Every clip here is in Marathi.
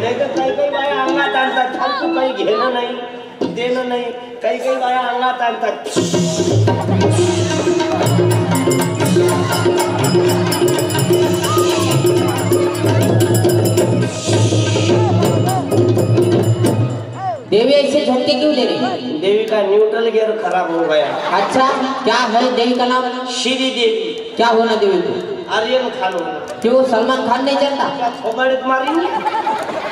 नाही तर काही काही बाया अंगात आणतात, फालतू काही घेणं नाही देणं नाही, काही काही बाया अंगात आणतात. देवी ऐसे झटके क्यों ले रही? देवी का न्यूट्रल गियर खराब हो गया. अच्छा, क्या है देवी का नाम? श्री देवी. क्या होना देवी को? आर्यन खान. क्यों सलमान खान नहीं जानता? क्या थोबड़े मारेंगे?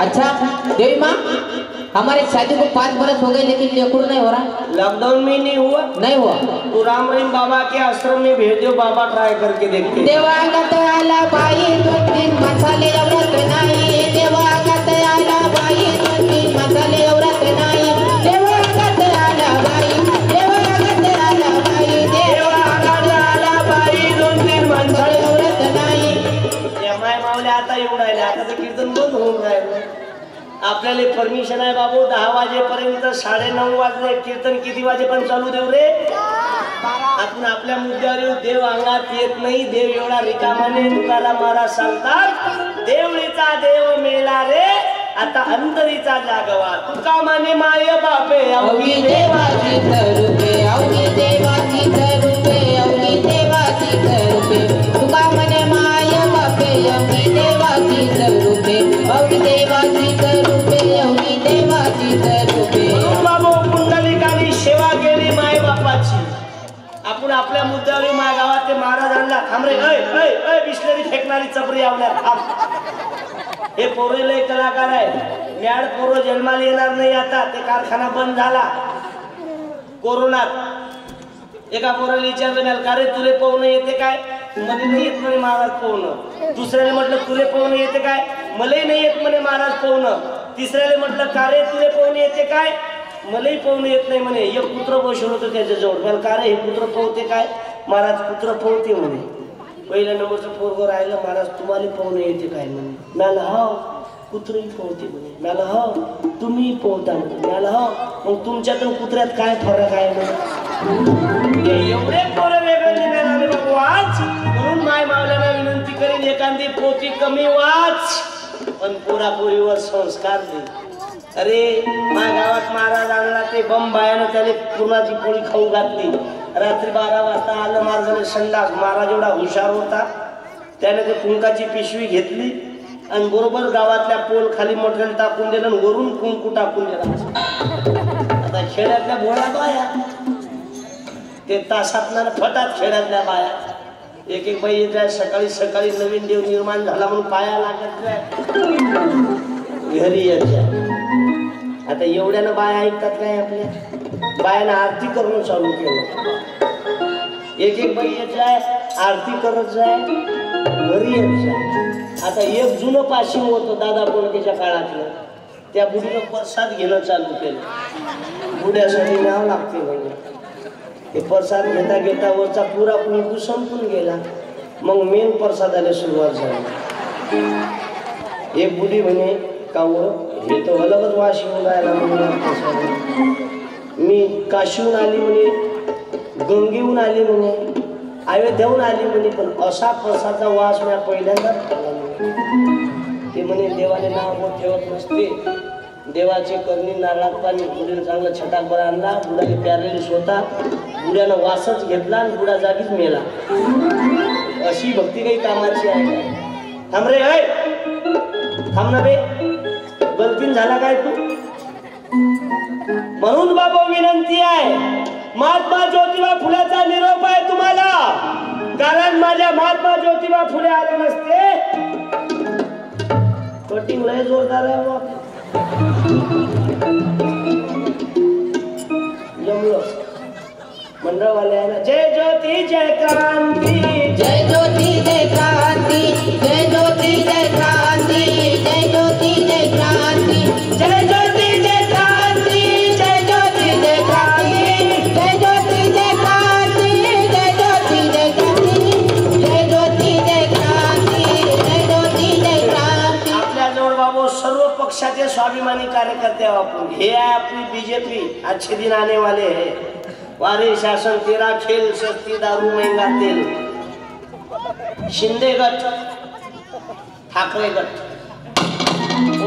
अच्छा देवी माँ, हमारे शादी को 5 बरस हो गए लेकिन लेकुर नहीं हो रहा. लॉकडाउन में नहीं हुआ? नहीं हुआ. तो राम रहीम बाबा के आश्रम में भेज दो, बाबा ट्राई करके देखते. देवागत आला बाई 2-3 मसाले औरत नाही. देवागत आला बाई 2-3 मसाले औरत नाही. देवागत आला बाई, देवागत आला बाई, देवागत आला बाई 2-3 मसाले औरत नाही. माय मावले आता येऊन राहिले, आता तर कीर्तन बंद होऊन राहिलं. आपल्याला परमिशन आहे बाबू 10 वाजेपर्यंत, 9:30 वाजले. कीर्तन किती वाजेपर्यंत चालू देऊ रे? आपण आपल्या मुद्द्यावर देव अंगात येत नाही. देव एवढा रिकामाने तुकाराम महाराज सांगतात, देवळीचा देव मेला रे आता अंतरीचा जागवा. तुका माने माय बापे अवघी देवाची तरुपे, अवघी देवाची तरुपे, अवघी देवाची तरुपे. तुका माने माय बापे अवघी देवाची तरुपे, अवघी देवाची तरुपे, अवघी देवाची तरुपे. बाबू पुंडलिकाने सेवा केली माय बापाची. आपण आपल्या मुद्द्यावर माय गावात ते महाराज आणला. थांबरे ऐ बिस्लरी फेकणारी चपरी आवल्यात थांब. हे पोरेले कलाकार आहे. मॅड पोरं जन्माला येणार नाही आता. ते कारखाना बंद झाला कोरोनात. एका पोराला विचारलं नाही का रे तुले पोहणं येते काय? मध्ये नाही येत म्हणे महाराज पोहणं. दुसऱ्याने म्हटलं तुले पोहणं येते काय? मलाही नाही येत म्हणे महाराज पोहणं. तिसऱ्याने म्हटलं का रे तुले पोहणं येते काय? मलाही पोहणं येत नाही म्हणे. एक पुत्र बसवलं होतं त्याच्याजवळ. मला का रे हे पुत्र पोहते काय? महाराज पुत्र पोहते म्हणे. पहिल्या नंबरचं पोरगं राहिलं, महाराज तुम्हाला पोहणं येते काय म्हणे. मला हो कुत्रही पोहते म्हणे. मला हो तुम्ही पोहता म्हणे. मला हो मग तुमच्यातून कुत्र्यात काय फरक आहे म्हणे. एवढे पोरं वेगळे निघाले बाबू आज. म्हणून माय मावल्याला विनंती करेन एखादी पोथी कमी वाच पण पोरापोरीवर संस्कार दे. अरे माझ्या गावात महाराज आणला, ते बम बायानं त्याने पुरणाची पोळी खाऊ घातली. रात्री 12 वाजता आलं महाराजाने संडास. महाराज एवढा हुशार होता, त्याने ते कुंकाची पिशवी घेतली आणि बरोबर गावातल्या पोल खाली मटेरियल टाकून दिलं आणि वरून कुंकू टाकून दिला. आता खेड्यातल्या भोळ्या बाया ते तासात फटात खेड्यातल्या बाया एक एक बाई येत आहे. सकाळी सकाळी नवीन देव निर्माण झाला म्हणून पाया लागत नाही, घरी यायच्या. आता एवढ्यानं बाया ऐकतात काय? आपल्या बायानं आरती करणं चालू केलं. एक एक बाई येत आहे, आरती करत जाय, घरी येत जाय. आता एक जुनं पाशिंग होतं दादा कोणकेच्या काळातलं, त्या बुडीनं प्रसाद घेणं चालू केलं. बुड्यासाठी नाव लागते म्हणजे. ते प्रसाद घेता घेता वरचा पुरा कुंकू संपून गेला. मग मेन प्रसादाला सुरुवात झाली. एक बुडी म्हणे का हे तर अलगच वास येऊन राहिला म्हणे. मी काशीहून आली म्हणे, गंगेहून आली म्हणे, अयोध्याहून आली म्हणे, पण असा प्रसादाचा वास मी पहिल्यांदाच खाल्ला म्हणे. ते म्हणे देवाने नाव ठेवत नसते. देवाचे करणी नारळात पाणी. बुडीनं चांगला छटाकभर आणला. बुडाने प्यारलेली स्वतः. बुड्यानं वासच घेतला आणि बुडा जागीच मेला. अशी भक्ती काही कामाची आहे. थांब रे थांब ना बे, गलतीन झाला काय तू? म्हणून बाबा विनंती आहे, महात्मा ज्योतिबा फुलेचा निरोप आहे तुम्हाला. कारण माझ्या महात्मा ज्योतिबा फुले आले नसते. कटिंग लय जोरदार आहे मग. जमलं मंडळवाले आहे ना. जय ज्योती जय क्रांती, जय ज्योती जय क्रांती, जय ज्योती जय क्रांती, जय ज्योती जय क्रांती, जय ज्योती जय क्रांती, जय ज्योती जय क्रांती, जय ज्योती जय क्रांती, जय ज्योती जय क्रांती, जय ज्योती जय क्रांती, जय ज्योती जय क्रांती. आपल्याजवळ बाबू सर्व पक्षाचे स्वाभिमानी कार्यकर्ते आपण. हे आहे आपली बीजेपी. अच्छे दिन आने वाले हैं. वारे शासन तेरा खेल, सस्ती दारू महंगा तेल. शिंदे गट, ठाकरे गट,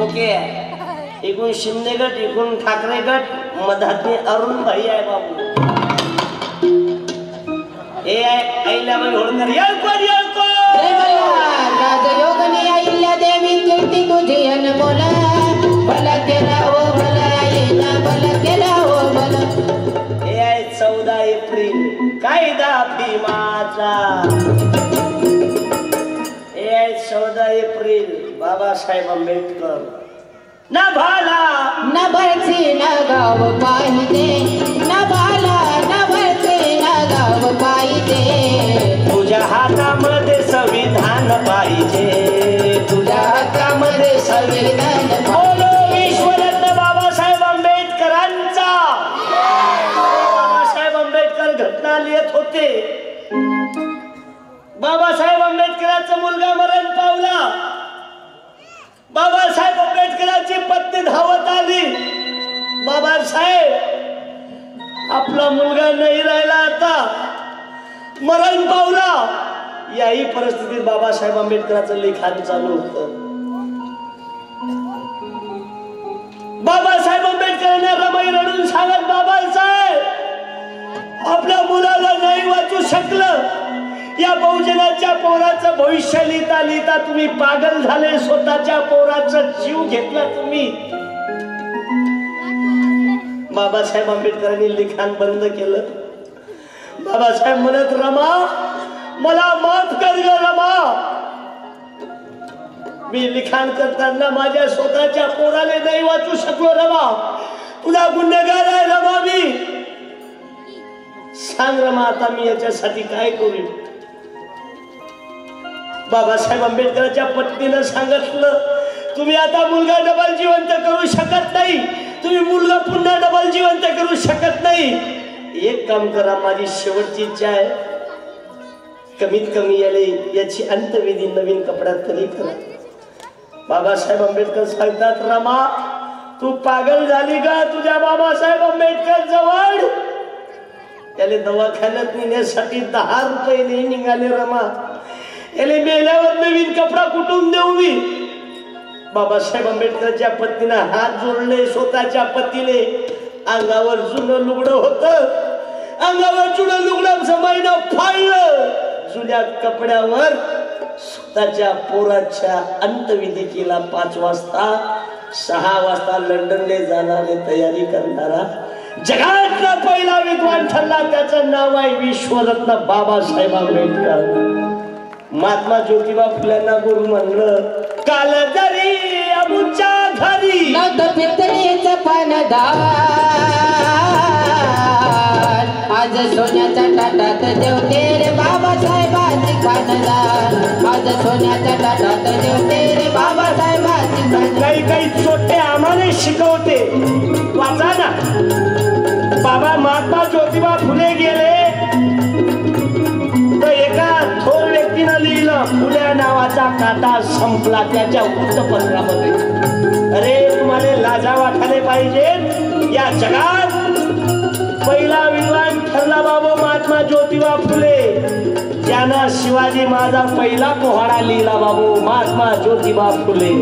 ओके आहे. इकडून शिंदे गट, इकडून ठाकरे गट, मधातले अरुण भाई आहे बाबू. हे आहे अहिल्याबाई होळकर. राजयोगनी अहिल्या देवी कीर्ती तुझी अनमोल. भला केला हो भला आईला, भला केला हो भला. हे आहे 14 एप्रिल कायदा भीमाचा. हे आहे 14 एप्रिल बाबासाहेब आंबेडकर. न भाला न भरती न गाव पाहिजे, न भाला न भरती न गाव पाहिजे. तुझ्या हातामध्ये संविधान पाहिजे, तुझ्या हातामध्ये संविधान. बोलो विश्वरत्न बाबासाहेब आंबेडकरांचा. बाबासाहेब आंबेडकर घटना लिहित होते. बाबासाहेब आंबेडकरांचा मुलगा मरण पावला. बाबासाहेब आंबेडकरांची पत्नी धावत आली. बाबासाहेब आपला मुलगा नाही राहिला, आता मरण पावला. याही परिस्थितीत बाबासाहेब आंबेडकरांचं लिखाण चालू होतं. बाबासाहेब आंबेडकरांना रमाई रडून सांगत, बाबासाहेब आपल्या मुलाला नाही वाचू शकलं. या बहुजनाच्या पोराचं भविष्य लिहिता लिहिता तुम्ही पागल झाले. स्वतःच्या पोराचा जीव घेतला तुम्ही. बाबासाहेब आंबेडकरांनी लिखाण बंद केलं. बाबासाहेब म्हणत, रमा मला माफ कर ग रमा. मी लिखाण करताना माझ्या स्वतःच्या पोराने नाही वाचू शकलो रमा. तुला गुन्हेगार आहे रमा मी. सांग रमा आता मी याच्यासाठी काय करू. बाबासाहेब आंबेडकरांच्या पत्नीनं सांगितलं, तुम्ही आता मुलगा डबल जिवंत करू शकत नाही. तुम्ही मुलगा पुन्हा डबल जिवंत करू शकत नाही. एक काम करा, माझी शेवटची इच्छा आहे, कमीत कमी याची अंत्यविधी नवीन कपड्यात तरी करा. बाबासाहेब आंबेडकर सांगतात, रमा तू पागल झाली का. तुझ्या बाबासाहेब आंबेडकर जवळ त्याला दवाखान्यात नेण्यासाठी 10 रुपये नाही निघाले रमा. याला मेल्यावर नवीन कपडा कुठून देऊ मी. बाबासाहेब आंबेडकरच्या पत्नीनं हात जोडले. स्वतःच्या पतीने अंगावर जुनं लुगडं होतं, अंगावर जुनं लुगडं जमाईनं फाळलं. जुन्या कपड्यावर स्वतःच्या पोराच्या अंत्यविधी केला. 5 वाजता 6 वाजता लंडनला जाणारे तयारी करणारा जगातला पहिला विद्वान ठरला. त्याचं नाव आहे विश्वरत्न बाबासाहेब आंबेडकर. महात्मा ज्योतिबा फुल्यांना गुरु म्हणलं, काल जरी अमुच्या घरी नव्हतं पितळीचं पानदान. आज सोन्याच्या ताटात जेवते रे बाबासाहेबांची खानदान. आज सोन्याच्या ताटात जेवते रे बाबासाहेबांची खानदान. काही काही चोट्टे आम्हाला शिकवते, वाचा ना. बाबा महात्मा ज्योतिबा फुले गेले तर एका थोर व्यक्तीनं लिहिलं, फुल्या नावाचा काटा संपला त्याच्या वृत्तपत्रामध्ये. अरे तुम्हाला लाजा वाटायला पाहिजे. या जगात पहिला विद्वान ठरला बाबा महात्मा ज्योतिबा फुले. ज्यानं शिवाजी माझा पहिला पोहाडा लिहिला बाबू महात्मा ज्योतिबा फुले.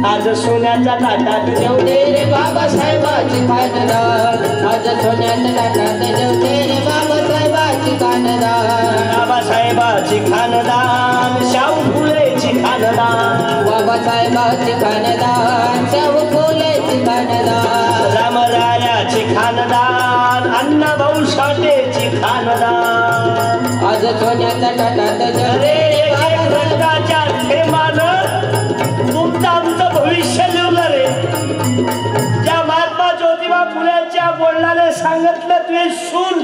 आज सोन्याच्या ताटात जेवते रे बाबासाहेबांची खानदान. आज सोन्याच्या ताटात जेवते रे बाबासाहेबांची खानदान. बाबासाहेबाची खानदान, शाहू फुलेची खानदान. बाबासाहेबांची खानदान, शाहू फुलेची खानदान. रामरायाची खानदान, अण्णाभाऊ साठेची खानदान. आज सोन्याच्या ताटात जेवते रे रक्ताच्या थेंबानं तुमचं आमचं भविष्य लिवलं रे. ज्या महात्मा ज्योतिबा फुलेच्या बोलण्याने सांगितलं, तुझे सून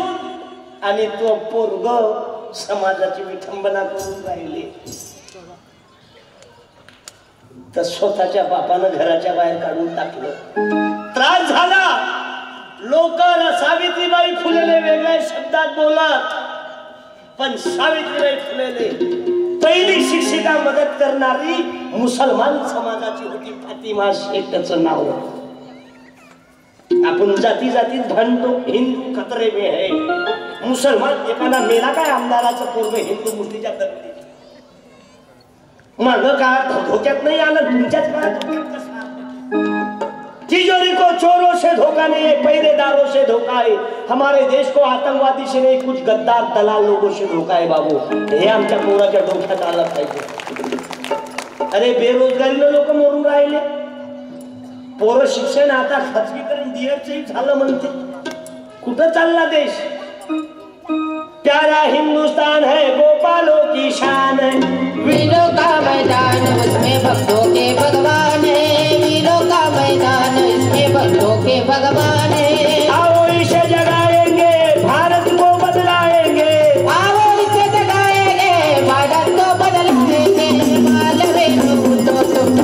आणि तो पोरग समाजाची विठंबना करून राहिली, तर स्वतःच्या बापानं घराच्या बाहेर काढून टाकलं. त्रास झाला. लोक सावित्रीबाई फुलेले वेगळ्या शब्दात बोलत, पण सावित्रीबाई फुलेले पहिली शिक्षिका मदत करणारी मुसलमान समाजाची होती, फातिमा शेखचं नाव. आपण जाती जातीत भांडतो, हिंदू खतरे में है. मुसलमान एखादा मेला काय आमदाराचं पोरग हिंदू मूर्तीच्या दगडी. माग काळात धोक्यात नहीं आलं, तुमच्याच काळात धोक्यात कसं आलं? तिजोरी को चोरों से धोखा नहीं है, पहरेदारों से धोखा है। हमारे देश को आतंकवादी से नहीं, कुछ गद्दार दलाल लोगों से धोखा है बाबू। हे आमच्या पोराच्या डोक्यात आलं पाहिजे। अरे बेरोजगारीनं लोक मरून राहिले, पोरं शिक्षण आता खाजगीकरण डीएडचंही झालं म्हणते। कुठं चालला देश? प्यारा हिंदुस्तान है, गोपालों की शान है। वीरों का मैदान उसमें भक्तों के भगवान है, वीरों का मैदान इसमें भक्तों के भगवान है। आओ इसे जगाएंगे, भारत को बदलाएंगे। आओ इसे जगाएंगे, भारत को बदलाएंगे। मालवे तो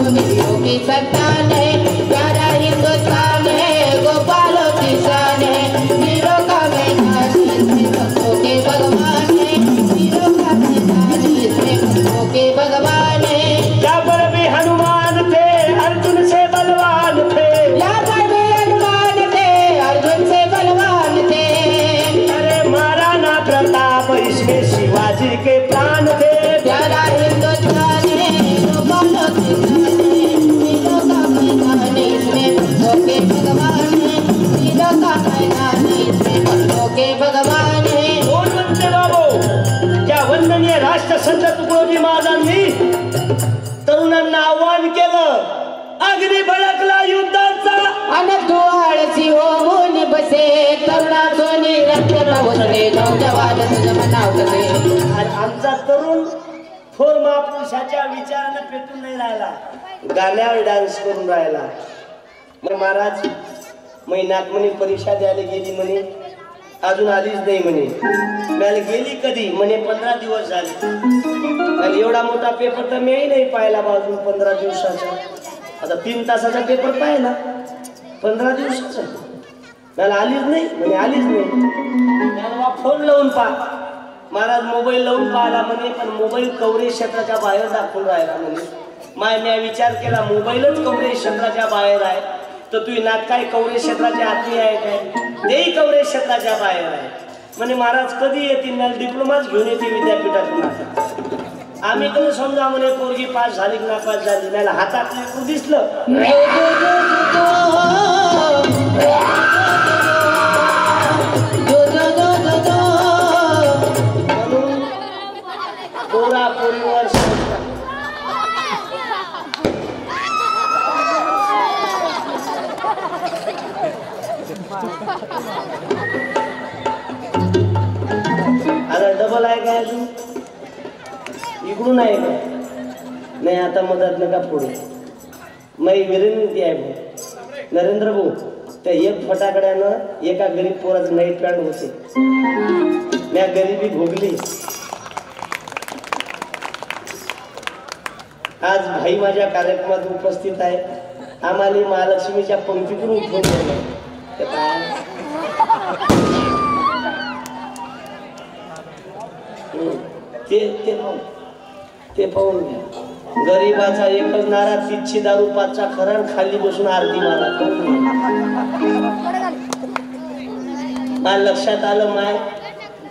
वीरों की संतान है, प्यारा हिंदुस्तान है, गोपालों की शान है। वीरों का मैदान इसमें भक्तों के भगवान है, वीरों का मैदान इसमें भक्तों के भगवान है। यहाँ पर भी हनुमान थे, अर्जुन से बलवान थे। यहाँ पर भी हनुमान थे, अर्जुन से बलवान थे। अरे महाराणा प्रताप इसमें शिवाजी के प्राण थे। प्यारा हिंदुस्तान है, गोपालों की शान है। वीरों का मैदान इसमें भक्तों के भगवान है, वीरों का मैदान इसमें भक्तों के भगवान है। कोण म्हणते बाबू? त्या वंदनीय राष्ट्रसंत तुकडोजी महाराजांनी तरुणांना आव्हान केलं, अग्नी भडकला युद्धाचा। अन तू आळसी होऊन बसे, तरुणा सोनी रक्त प्रवसले, नौजवान तुझं मनाव कसे। आणि आमचा तरुण थोर महापुरुषाच्या विचाराने पेटून नाही राहिला, गाण्यावर डान्स करून राहिला। मग महाराज महिन्यात म्हणे परीक्षा द्यायला गेली म्हणे, अजून आलीच नाही म्हणे। मला गेली कधी म्हणे 15 दिवस झाले। आणि एवढा मोठा पेपर तर मीही नाही पाहिला बाजून 15 दिवसाचा। आता 3 तासाचा पेपर पाहिला, 15 दिवसाचा मला आलीच नाही म्हणे, आलीच नाही। मला फोन लावून पहा, महाराज मोबाईल लावून पाहिला म्हणे, पण मोबाईल कव्हरेज क्षेत्राच्या बाहेर दाखवून राहिला म्हणे। मी विचार केला मोबाईलच कव्हरेज क्षेत्राच्या बाहेर आहे, तर तुझी नात काय कव्हरेज क्षेत्राच्या आतली आहे काय? तेही कव्हरेज क्षेत्राच्या बाहेर आहे म्हणे। महाराज कधी येतील? मला डिप्लोमाच घेऊन येते विद्यापीठातून। आता आम्ही कधी समजा म्हणे पोरगी पास झाली की नापास झाली, मला हातात लेकरू दिसलं म्हणून पोरा पोरीवर आता डबल आहे काय अजून? इकडून आहे का? नाही आता मदत नका पुढे। मी विनंती आहे भाऊ नरेंद्र भाऊ, त्या एक फटाकड्यानं एका गरीब पोराचं नाईट पॅन्ट होते। मी गरिबी भोगली। आज भाई माझ्या कार्यक्रमात उपस्थित आहे, आम्हाला महालक्ष्मीच्या पंक्तीतून उठवून दिलं। ते पाहून घ्या, गरीबाचा एकच नारा, तिची दारू पाचचा खरा, खाली बसून आरती मारा। मला लक्षात आलं माय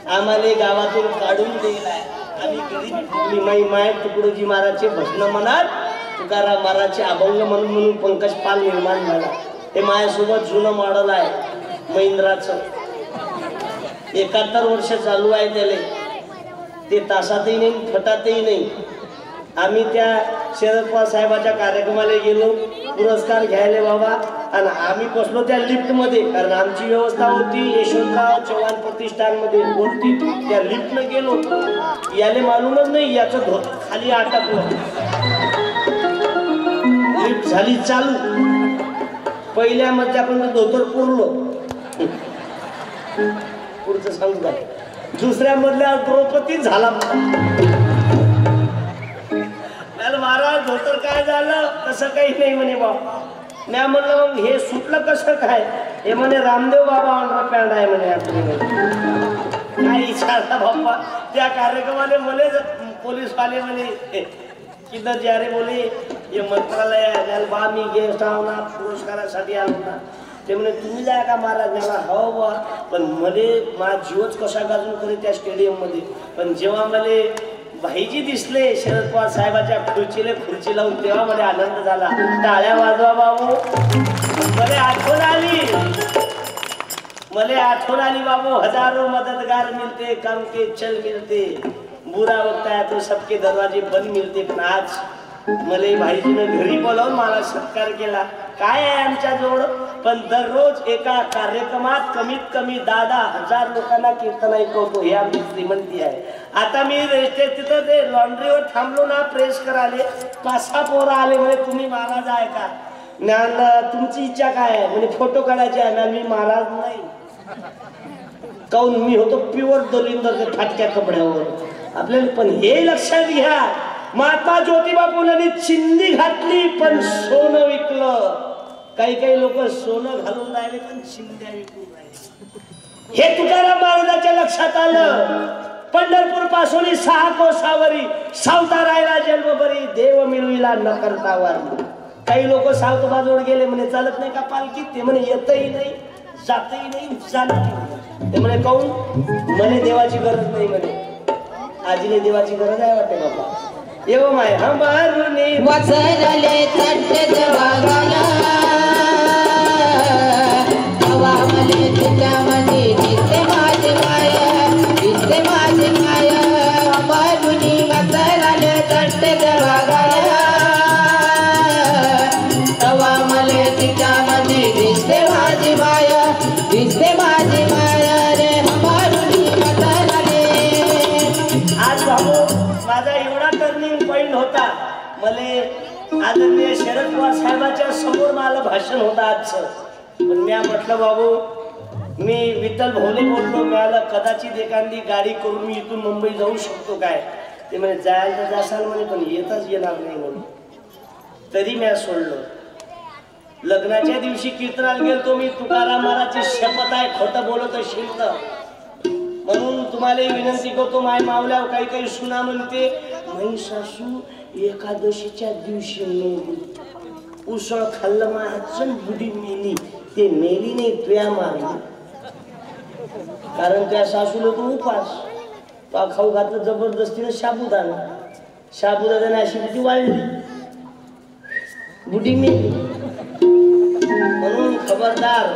आम्हाला गावातून काढून दिलाय, आम्ही गरिबी भोगली। माई माय तुकडोजी महाराजचे भजन म्हणत, तुकाराम महाराजचे अभंग म्हणून पंकज पाल निर्माण झाला। हे माझ्यासोबत जुनं मॉडेल आहे महिंद्राचं, 71 वर्ष चालू आहे त्याला। ते तासातही नाही, फटातही नाही। आम्ही त्या शरद पवार साहेबाच्या कार्यक्रमाला गेलो पुरस्कार घ्यायला बाबा, आणि आम्ही बसलो त्या लिफ्ट मध्ये, कारण आमची व्यवस्था होती यशवंतराव चव्हाण प्रतिष्ठानमध्ये वरती। त्या लिफ्ट न गेलो, याले मालूमच नाही याचं धोतर खाली अटकलं। लिफ्ट झाली चालू, पहिल्या मजल्यापर्यंत धोतर पुरलो, पुढचं सांगू का? दुसऱ्या मधल्यावर द्रौपदी झाला। महाराज धोतर काय झालं? तसं काही नाही म्हणे बाबा। मी म्हणलं मग हे सुटलं कसं काय? हे म्हणे रामदेव बाबा ऑनर पॅन्ट आहे म्हणे। काय विचारला बाप्पा? त्या कार्यक्रमाने बोले पोलीस वाले म्हणे किधर जा रे? बोले ये मंत्रालय आहे बा, मी गेस्ट आहो ना, पुरस्कारासाठी आलो ना। ते म्हणे तुम्ही जाय का महाराज? मला हो बा, पण मध्ये माझा जीवच कसा गाजून करे त्या स्टेडियम मध्ये। पण जेव्हा मला भाईजी दिसले शरद पवार साहेबाच्या खुर्ची लावून, तेव्हा मला आनंद झाला. टाळ्या वाजवा बाबू. मला आठवण आली बाबू. हजारों मददगार मिलते, काम के चल मिलते, बुरा वक्त आया तो सबके दरवाजे बंद मिलते. पण आज मला भाईजीनं घरी बोलावून मला सत्कार केला. काय आहे आमच्या जवळ, पण दररोज एका कार्यक्रमात कमीत कमी 10,000 लोकांना कीर्तन ऐकवतो. हे आमची श्रीमंती आहे. आता मी तिथं ते लॉन्ड्रीवर थांबलो ना, प्रेस कराले 5-6 पोरं आले. म्हणजे तुम्ही महाराज आहे का? ज्ञान तुमची इच्छा काय आहे? म्हणजे फोटो काढायचे आहे ना. मी महाराज नाही. काऊन मी होतो प्युअर दलिंदर फाटक्या कपड्यावर. आपल्याला पण हे लक्षात घ्या, महात्मा ज्योतिबा फुलेंनी चिंदी घातली पण सोनं विकलं. काही लोक सोनं घालून राहिले पण चिंध्या विकून राहिले. हे तुकाराम महाराजांच्या लक्षात आलं. पंढरपूर पासून 6 कोसावरी सावता राहिला जन्मभरी, देव मिळविला न करता वारी. काही लोक सावतोबाजवळ गेले म्हणे चालत नाही का पालखीत? ते म्हणे येतही नाही, जातही नाही, जाणतही. ते म्हणे काऊन? म्हणे देवाची गरज नाही. म्हणे आजीने देवाची गरज आहे वाटते बाबा. येव माय हंबारुनी वसरले तट्ट जवागाला, हवा मले तुझ्यामध्ये दिसते माझी माया, दिसते माझी माया. हंबारुनी वसरले तट्ट जवागाला, हवा मले तुझ्यामध्ये दिसते माझी माया, दिसते माझी माया रे. हंबारुनी वसरले. आज भाऊ माझा एवढा टर्निंग पॉइंट होता. मले आदरणीय शरद पवार साहेबांच्या समोर मला भाषण होतं आजचं. पण मी म्हटलं बाबू, मी विठ्ठल भोले बोललो. मिळालं कदाचित एखादी गाडी करून मी इथून मुंबई जाऊ शकतो काय? ते म्हणे जायला तर जासाल म्हणे, पण येतच येणार नाही म्हणून. तरी मी सोडलो. लग्नाच्या दिवशी कीर्तनाला गेलतो मी. तुकाराम महाराजची शपथ आहे, खोटं बोलत असेल तर. म्हणून तुम्हाला विनंती करतो, माय मावल्या काही सुना म्हणते, माई सासू एकादशीच्या दिवशी मेली, उसळ खाल्लं माझं बुडी मेली. ते मेली नाही, तुया मारली. कारण त्या सासूला तो उपास खाऊ घातलं जबरदस्तीनं. साबुदाणा ऍसिडिटी वाढली, बुडी मेली. म्हणून खबरदार,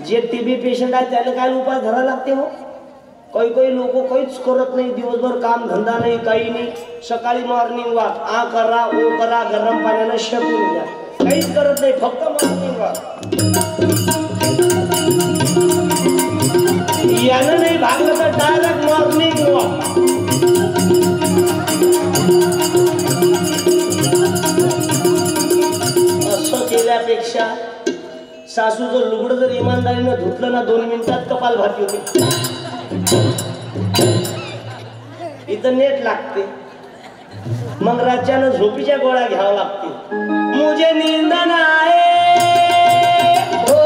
जे टीबी पेशंट आहे त्याला काय उपास धरायला लागते हो. काही लोक काहीच करत नाही, दिवसभर काम धंदा नाही, काही नाही. सकाळी मॉर्निंग वॉक, आ करा ओ करा, गरम पाण्यानं शेकून द्या, काहीच करत नाही, फक्त मॉर्निंग वॉक. यानं नाही भागलं तर डायरेक्ट मॉर्निंग वॉक. असं केल्यापेक्षा सासूचं लुगडं जर इमानदारीनं धुतलं ना, 2 मिनिटात कपाल भाती होते. इथं नेट लागते, मग राज्यानं झोपीच्या गोळ्या घ्यावं लागते. मुझे नींद नाए हो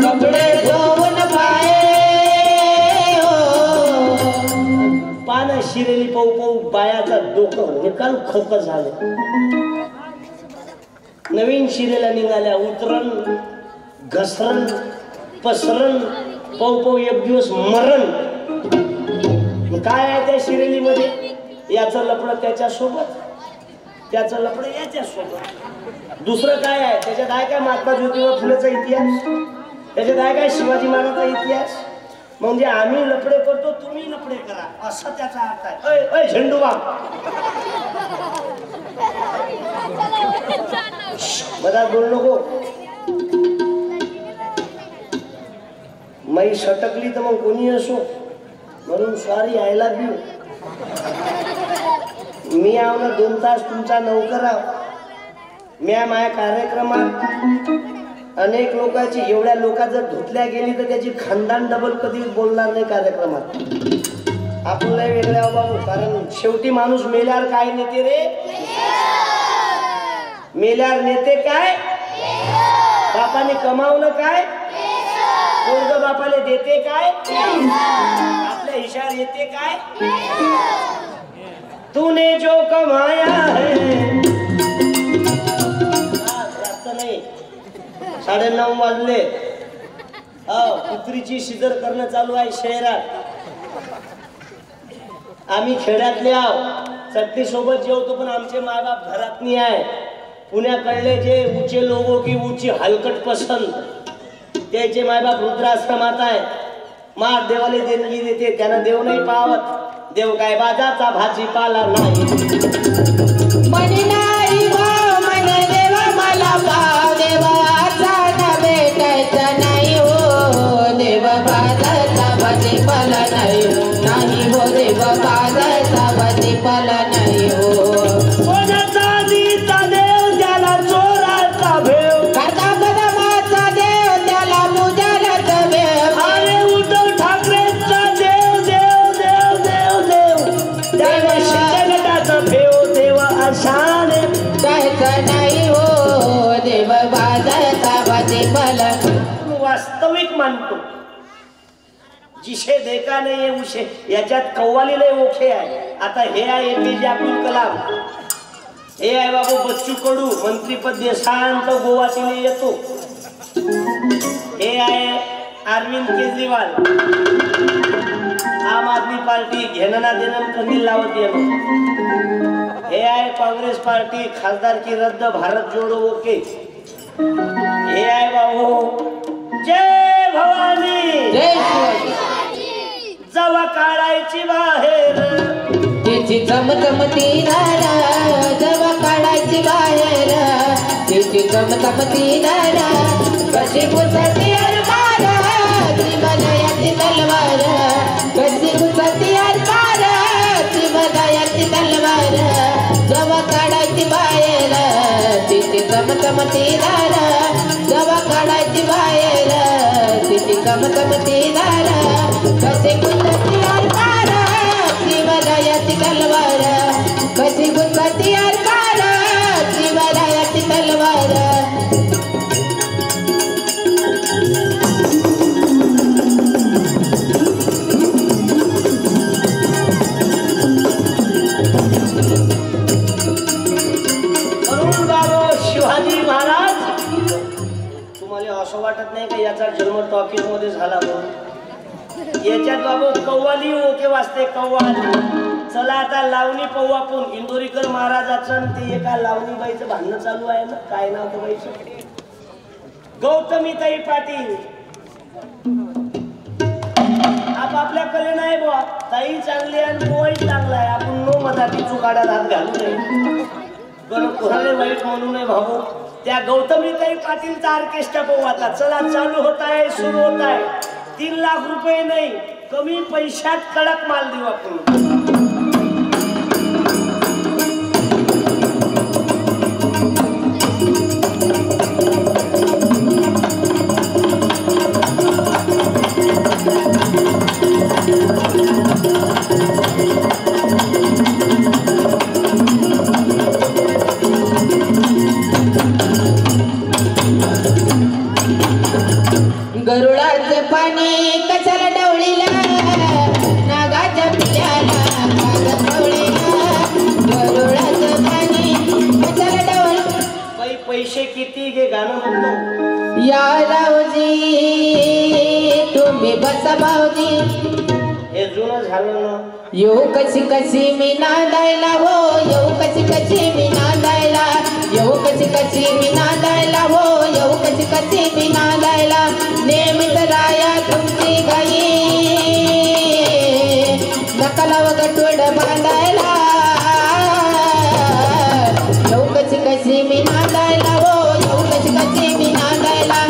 लुगडे धुवून पाये, हो पानं शिरेली पाऊ बायाचा डोकं निकाल खोक झालं. नवीन शिरेला निघाल्या, उतरण घसरण पसरण पाऊ एक दिवस मरण. काय आहे त्या शिरेलीमध्ये? याचं लफडं त्याच्यासोबत, त्याचं लफडं याच्यासोबत. दुसरं काय आहे त्याच्यात? आहे काय महात्मा ज्योतिबा फुलेचा इतिहास? त्याच्यात आहे काय शिवाजी महाराजांचा इतिहास? म्हणजे आम्ही लफडे करतो, तुम्ही लफडे करा, असं त्याचा अर्थ आहे. अय झेंडूबा, बघा बोल नको. मै सटकली तर मग कोणी असो, म्हणून सॉरी, आय लव्ह यू. मी आव ना 2 तास तुमचा नौकर आव. मी माझ्या कार्यक्रमात अनेक लोकांची, एवढ्या लोका जर धुतल्या गेली तर त्याची खानदान डबल कधी बोलणार नाही कार्यक्रमात. आपण लय वेगळ्या बाबू, कारण शेवटी माणूस मेल्यावर काय नेते रे? मेल्यावर नेते काय? बापाने कमावलं काय? पोरग बापाला देते काय? आपल्या हिशावर येते काय? तूने जो कमाया है. जास्त नाही, 9:30 वाजले. कुत्रीची शिजर करणं चालू आहे शहरात. आम्ही खेड्यातले आहो, चटणी सोबत जेवतो, पण आमचे मायबाप घरात नाही आहे. पुण्याकडले जे ऊंचे लोगो की ऊंची हलकट पसंत, त्याचे मायबाप रुद्राश्रमात आहे. मार देवाले देणगी देते, त्यानं देव नाही पावत. देव काय बाजाचा भाजीपाला नाही. मनी नाही भाव म्हणे देवा मला भाव, देवाचा ना भेटायचा नाही हो. देव बाजाचा भाजीपाला नाही, नाही हो. देव बाजाचा भाजीपाला नाही हो. कोणाचा आधीचा देव त्याला चोराचा भेव, करता कदमाचा देव त्याला मुजालाचा भेव. अरे उद्धव ठाकरेचा देव देव देव देव देव, त्याला शिंदेगडाचा भेव देव अशाने जायचं नाही हो. देव बाजाचा भाजीपाला. वास्तविक मानतो, जिसे देखा नाही आहे उशे, याच्यात कव्वाली लय ओखे आहे. आता हे आहे APJ अब्दुल कलाम, हे आहे बाबू बच्चू कडू, मंत्रीपद शांत गोवातीने येतो. हे आहे अरविंद केजरीवाल, आम आदमी पार्टी, घेणं ना देणं कंदील लावत येणं. हे आहे काँग्रेस पार्टी, खासदारकी रद्द, भारत जोडो ओके. हे आहे बाबू जय भवानी, जय शिवाजी. जवा काढायची बाहेर, तिची चमचमती नारा जवा काढायची बाहेर. तिची चमचमती नारा कशी घुसती अरबार, ती बजायाची तलवार. कशी घुसती अरबार, ती बजायाची तलवार. जवा काढायची बाहेर, तिची चमचमती नारा जवा काढायची बाहेर. तिची चमचमती नारा कशी घुसती अरबार, ती बजायाची तलवार. कशी घुसती अरबार, ती बजायाची तलवार. म्हणून बाबा शिवाजी महाराज, तुम्हाला असं वाटत नाही का याचा जन्म टॉकीज मध्ये झाला म्हणून? याच्यात बाबू कव्वाली ओके वाजते, कव्वाली. चला आता लावणी पाहू आपण. इंदोरीकर महाराजाचं आणि ते एका लावणी बाईचं भांडणं चालू आहे ना, काय नाव होतं बाईचं? गौतमीताई पाटील. आपापल्या कले नाही बुवा, ताई चांगली आणि बोई चांगला आहे. आपण नो मताची चुकाडात हात घालू नये, बरं कोणाला वाईट म्हणू नये भाऊ. त्या गौतमीताई पाटीलचा ऑर्केस्ट्रा पाहू आता. चला चालू होत आहे, सुरू होत आहे. 3 लाख रुपये नाही, कमी पैशात कडक माल देऊ आपण. गरुडाचं पाणी कशाला डवळीला, नागाच्या पिल्याला कागद डवळीला. गरुडाचं पाणी कशाला डवळी. पैसे किती घे गाणं म्हणतो. या रावजी तुम्ही बसा भाऊजी, हे जुनं झालं ना. येऊ कशी कशी मी नांदायला हो. येऊ कशी कशी मी नांदायला. येऊ कशी कशी मी नांदायला हो. येऊ कशी कशी मी नांदायला. नेमित राया तुमची गाई, नकला व गटोड बांधायला. येऊ कशी कशी मी नांदायला हो. येऊ कशी कशी मी नांदायला.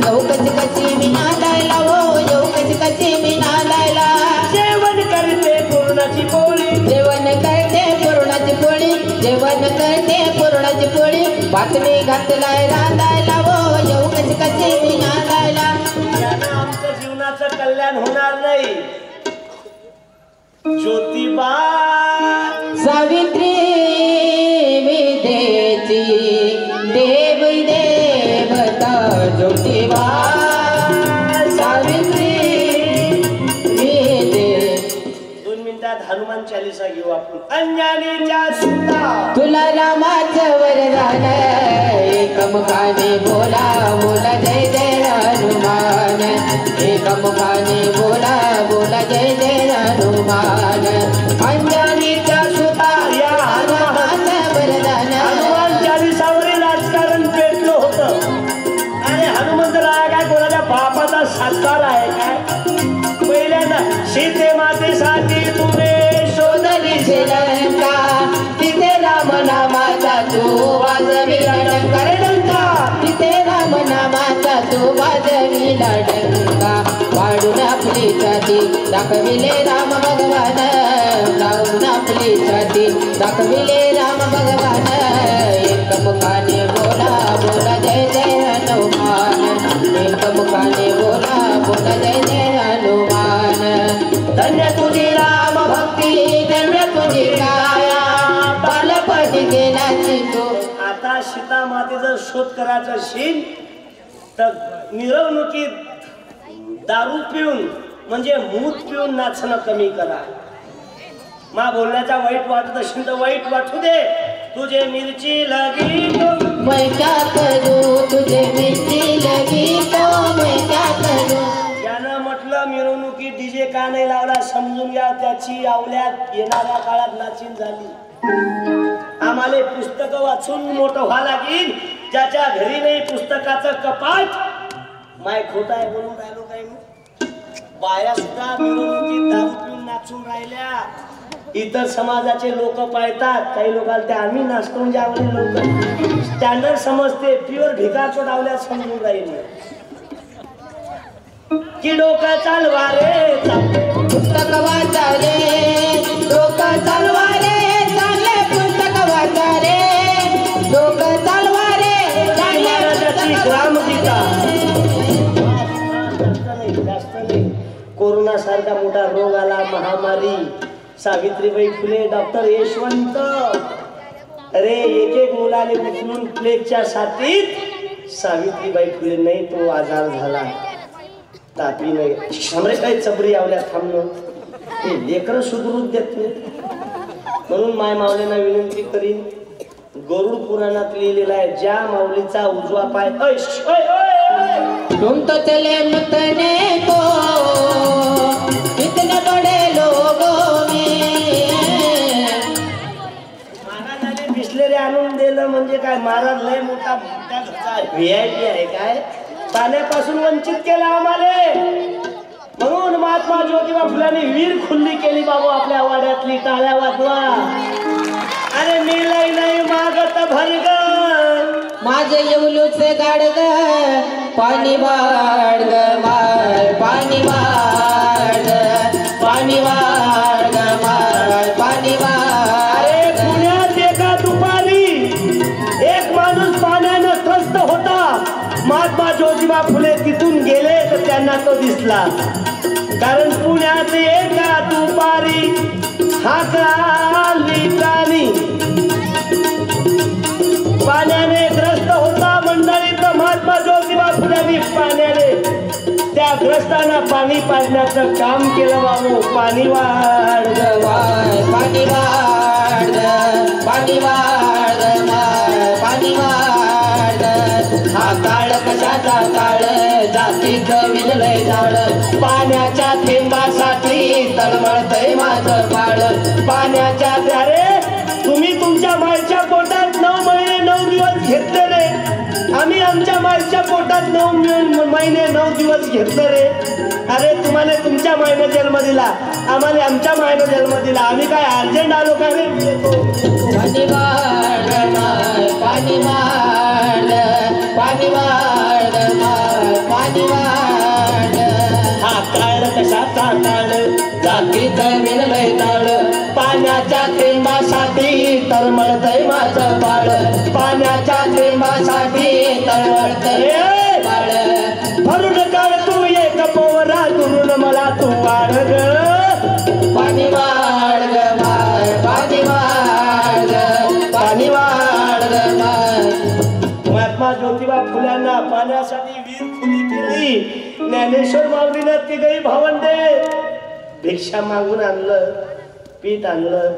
येऊ कशी कशी मी नांदायला हो. येऊ कशी कशी मी नांदायला. जेवण करते पूर्णाची पोळी, जेवण करते पुरणाची पोळी. जेवण करते पुरणाची पोळी. बातमी घातलाय रांधायला हो. येऊ कशी कशी मी नांदायला. यानं आमच्या जीवनाचं कल्याण होणार नाही. ज्योतिबा सावित्री विद्येची देव देवता ज्योतिबा. सावित्री विद्ये. 2 मिनिटात हनुमान चालीसा घेऊ आपण. अंजनीच्या सुता तुला रामाचं वरदान, एकमुखाने बोला बोला जय जय हनुमान. एकमुखाने बोला बोला जय जय हनुमान. हनुमान अंजनीच्या सुता या हनुमानाचं वरदान हनुमान चालीसावरील राजकारण पेटलं होतं. आणि हनुमंतराया काय कोणाच्या बापाचा सातबार आहे काय? पहिल्यांदा सीते मातेसाठी तुने शोधली श्रीलंका तिथे राम नामाचा तू वाजविला डंका रे डंका तिथे राम नामाचा तू वाजविला डंका वाढून आपली छाती दाखविले राम भगवान लावून आपली छाती दाखविले राम भगवान एक मुखाने बोला बोला जय जय हनुमान एक मुखाने बोला बोला जय जय हनुमान धन्य तुझी राम भक्ती धन्य तुझी काया बालपणी गेल्याची तू. आता सीता मातेचा शोध करायचा असेल तर मिरवणुकीत दारू पिऊन म्हणजे मूत पिऊन नाचणं कमी करा. मा बोलण्याचा वाईट वाटत असेल तर वाईट वाटू दे. तुझे मिरची लगी तो मैं क्या करू तुझे मिरची लगी तो मैं क्या करू. यानं म्हटलं मिरवणुकीत डीजे का नाही लावला समजून घ्या त्याची आवल्यात येणाऱ्या काळात नाचीन झाली. आम्हाला पुस्तकं वाचून मोठं व्हा लागेल. ज्याच्या घरी नाही पुस्तकाचं कपाट माय खोट आहे बोलून राहिलो काय मी. बाया सुद्धा मिरवणुकीत दारू पिऊन नाचून राहिल्या. इतर समाजाचे लोक पाहतात. काही लोकांना ते आम्ही नाचतो म्हणजे आम्हाला लोक स्टँडर्ड समजते. प्युअर भिकारचो डावल्या समजून राहिले की डोकं चालवा रे पुस्तक वाचा रे डोकं चालवा रे चांगले पुस्तक वाचा रे डोकं चालवा रे महाराजाची ग्रामगीता. जास्त नाही. कोरोना सारखा मोठा रोग आला महामारी. सावित्रीबाई फुले डॉक्टर यशवंत अरे एक एक मुलाने उचलून प्लेगच्या साथीत सावित्रीबाई फुले नाही तो आजार झाला. तापी नाही समरे काही चबरी आवल्या थांबणं हे लेकरं सुधरून देत नाही. म्हणून माय मावलेंना विनंती करीन गरुड पुराणात लिहिलेला आहे ज्या माऊलीचा उजवा पाय तुम तो चले मुतने को इतने बड़े लोगों में. महाराजाने बिसलेले आणून दिलं म्हणजे काय महाराज लय मोठा मोठ्या घरचा VIP आहे काय. पाण्यापासून वंचित केलं आम्हाला. म्हणून महात्मा ज्योतिबा फुलांनी वीर खुल्ली केली बाबू आपल्या वाड्यातली. टाळ्या वाजवा. अरे मिलय नाही मागत भरग माझे येऊलूचे गाडग पाणी वाढ ग माय पाणी वाढ पाणी वाढ ग माय पाणी वाढ. अरे पुण्यात एका दुपारी एक माणूस पाण्यानं त्रस्त होता. महात्मा ज्योतिबा फुले तिथून गेले तर त्यांना तो दिसला. कारण पुण्यात एका दुपारी हाकाली प्राणी पाण्याने ग्रस्त होता मंडळी. तर महात्मा ज्योतिबा फुलेंनी पाण्याने त्या ग्रस्तांना पाणी पाजण्याचं काम केलं बाबू. पाणी वाढ माय पाणी वाढ पाणी वाढ माय पाणी वाढ. हा काळ कशाचा काळ जातीचं विजलय झाड पाण्याच्या थेंबासाठी तळमळतय माझं बाळ. पाण्याच्या अरे तुम्ही तुमच्या मायच्या पोटात 9 महिने 9 दिवस घेतले रे. आम्ही आमच्या मायच्या पोटात 9 महिने 9 दिवस घेतले रे. अरे तुम्हाला तुमच्या मायनं जन्म दिला आम्हाला आमच्या मायनं जन्म दिला. आम्ही काय अर्जंट आलो का रे. पाणी वाढ माय पाणी वाढ पाणी वाढ माय पाणी वाढ. हा काळ कशाचा काळ जातीचं विनलय ताळ पाण्याच्या थेंबासाठी तळमळतय माझं बाळ. पाण्याच्या थेंबासाठी तळमळतय बाळ. भरून काढ तू एक पोवरा दुरून मला तू वाढ ग. पाणी वाढ ग माय पाणी वाढ पाणी वाढ ग माय. महात्मा ज्योतिबा फुल्यांना पाण्यासाठी वीर खुली केली. ज्ञानेश्वर माऊलीनं तिघही भावंडे भिक्षा मागून आणलं. पीठ आणलं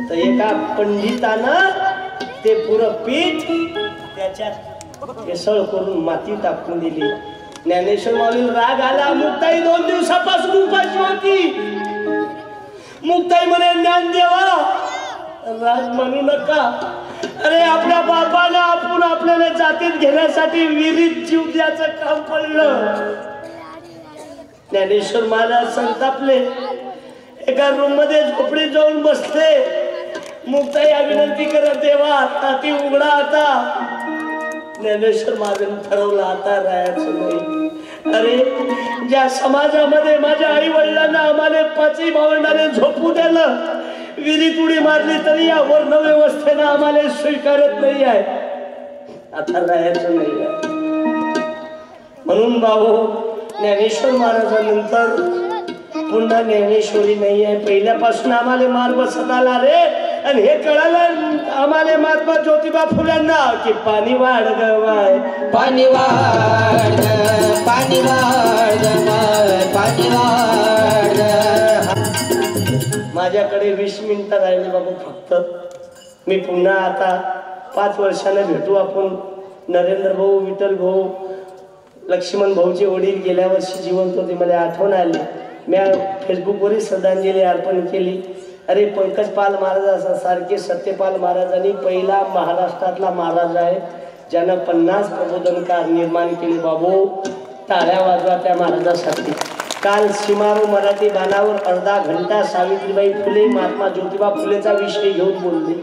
तर एका पंडितानं ते पुरं पीठ त्याच्यात केसळ करून माती टाकून दिली. ज्ञानेश्वर माऊलीला राग आला. मुक्ताई 2 दिवसापासून उपाशी होती. मुक्ताई म्हणे ज्ञान देवा राग म्हणू नका. अरे आपल्या बापाला आपण आपल्याला जातीत घेण्यासाठी विहिरीत जीव द्यायचं काम पडलं. ज्ञानेश्वर महाराज संतापले, एका रूम मध्ये झोपडीत जाऊन बसले. मुक्ताई विनंती करत देवा ताती उघडा आता. ज्ञानेश्वर महाराजांनी ठरवलं आता राहायचं नाही. अरे ज्या समाजामध्ये माझ्या आई वडिलांना आम्हाला पाचही भावंडाने झोपू द्यालं, विहिरीत उडी मारली तरी या वर्ण व्यवस्थेनं आम्हाला स्वीकारत नाही आहे. आता राहायचं नाही आहे. म्हणून भाऊ ज्ञानेश्वर महाराजांनंतर पुन्हा ज्ञानेश्वरी नाही आहे. पहिल्यापासून आम्हाला मार बसत आला रे. आणि हे कळालं आम्हाला महात्मा ज्योतिबा फुल्यांना की पाणी वाढ गवाय पाणी वाढ पाणी वाढ पाणी वाढ. माझ्याकडे 20 मिनिटं राहिले बाबू फक्त. मी पुन्हा आता 5 वर्षाने भेटू आपण. नरेंद्र भाऊ, विठ्ठल भाऊ, लक्ष्मण भाऊचे वडील गेल्या वर्षी जिवंत होते. मला आठवण आली. मी फेसबुकवरही श्रद्धांजली अर्पण केली. अरे पंकज पाल महाराजांसारखे सत्यपाल महाराजांनी पहिला महाराष्ट्रातला महाराज आहे ज्यानं 50 प्रबोधनकार निर्माण केले. बाबू टाळ्या वाजवा त्या महाराजासाठी. काल सीमारू मराठी बाणावर अर्धा घंटा सावित्रीबाई फुले, महात्मा ज्योतिबा फुलेचा विषय घेऊन बोलले.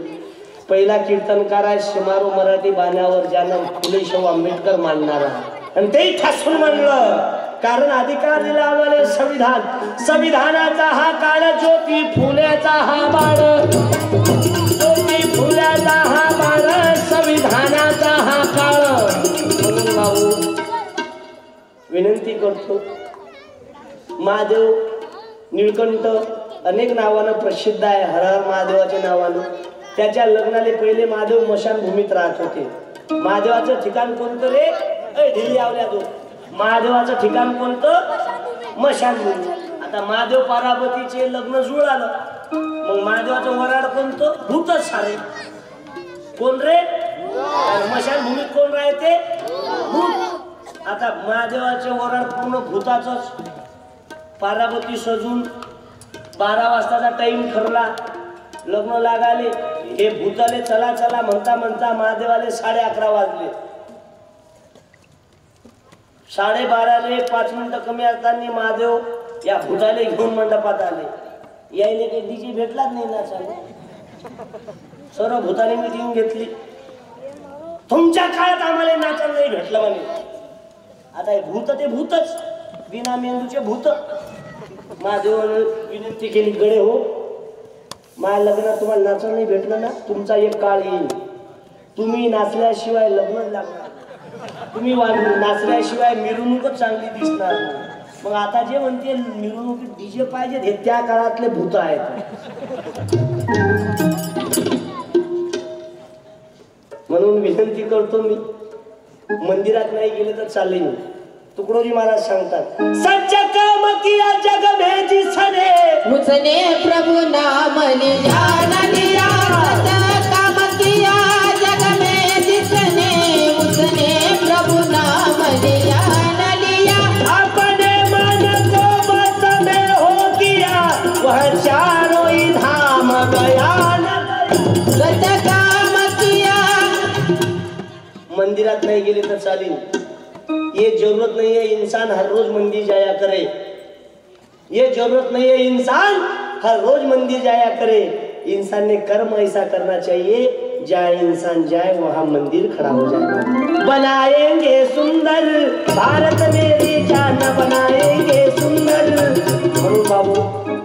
पहिला कीर्तनकार आहे सीमारू मराठी बाणावर ज्यानं फुले शाहू आंबेडकर मानणारा. आणि तेही ठासून म्हणलं कारण अधिकार दिला आम्हाला संविधान. संविधानाचा हा काळ, ज्योती फुल्याचा हा बाळ, ज्योती फुल्याचा हा बाळ, संविधानाचा हा काळ. म्हणून भाऊ विनंती करतो, महादेव निळकंठ अनेक नावानं प्रसिद्ध आहे. हर हर महादेवाच्या नावानं. त्याच्या लग्नाले पहिले महादेव मशानभूमीत राहत होते. महादेवाचं ठिकाण कोणतं रे? ढिल्ली आवल्या दो. महादेवाचं ठिकाण कोणतं? मशानभूमी. आता महादेव पार्वतीचे लग्न जुळालं, मग महादेवाचं वराड कोणतं? भूतच सारे. कोण रे? मशानभूमीत कोण राहते? भूत. आता महादेवाचे वराड पूर्ण भूताचंच. पार्वती सजून 12 वाजताचा टाइम ठरला, लग्न लागाले. हे भूताले चला चला म्हणता म्हणता महादेवाले 11:30 वाजले. 12:30 5 मिनिटं कमी असताना महादेव या भूताले घेऊन मंडपात आले. यायले काही डीजे भेटलाच नाही ना. सर्व भूताने मिटिंग घेतली. तुमच्या काळात आम्हाला नाचायला नाही भेटलं म्हणे. आता हे भूत ते भूतच, बिना मेंदूचे भूत. महादेवाने विनंती केली, गडे हो माझ्या लग्नात तुम्हाला नाचायला नाही भेटलं ना, तुमचा एक काळ येईल. तुम्ही नाचल्याशिवाय लग्न लागणार, तुम्ही नाचल्याशिवाय मिरवणूकच चांगली दिसणार नाही. मग आता जे म्हणते मिरवणुकीत डीजे पाहिजे, हे त्या काळातले भूत आहेत. म्हणून विनंती करतो मी, मंदिरात नाही गेले तर चालेल. तुकडोजी महाराज सांगतात, सच्च काम किया जग में जिसने, उसने प्रभु नाम लिया न लिया. सच्च काम किया जग में जिसने, उसने प्रभु नाम लिया न लिया. अपने मन को बस में हो किया, वह चारों ही धाम गया न गया. सच्च काम किया. मंदिरात नहीं गेले तो चालेल. ये जरूरत नहीं है इंसान हर रोज मंदिर जाया करे. ये जरूरत नहीं है इंसान हर रोज मंदिर जाया करे. इंसान ने कर्म ऐसा करना चाहिए जहाँ इंसान जाए वहाँ मंदिर खड़ा हो जाए. बनाएंगे सुंदर भारत मेरी जान, बनाएंगे सुंदर. म्हणून बाबू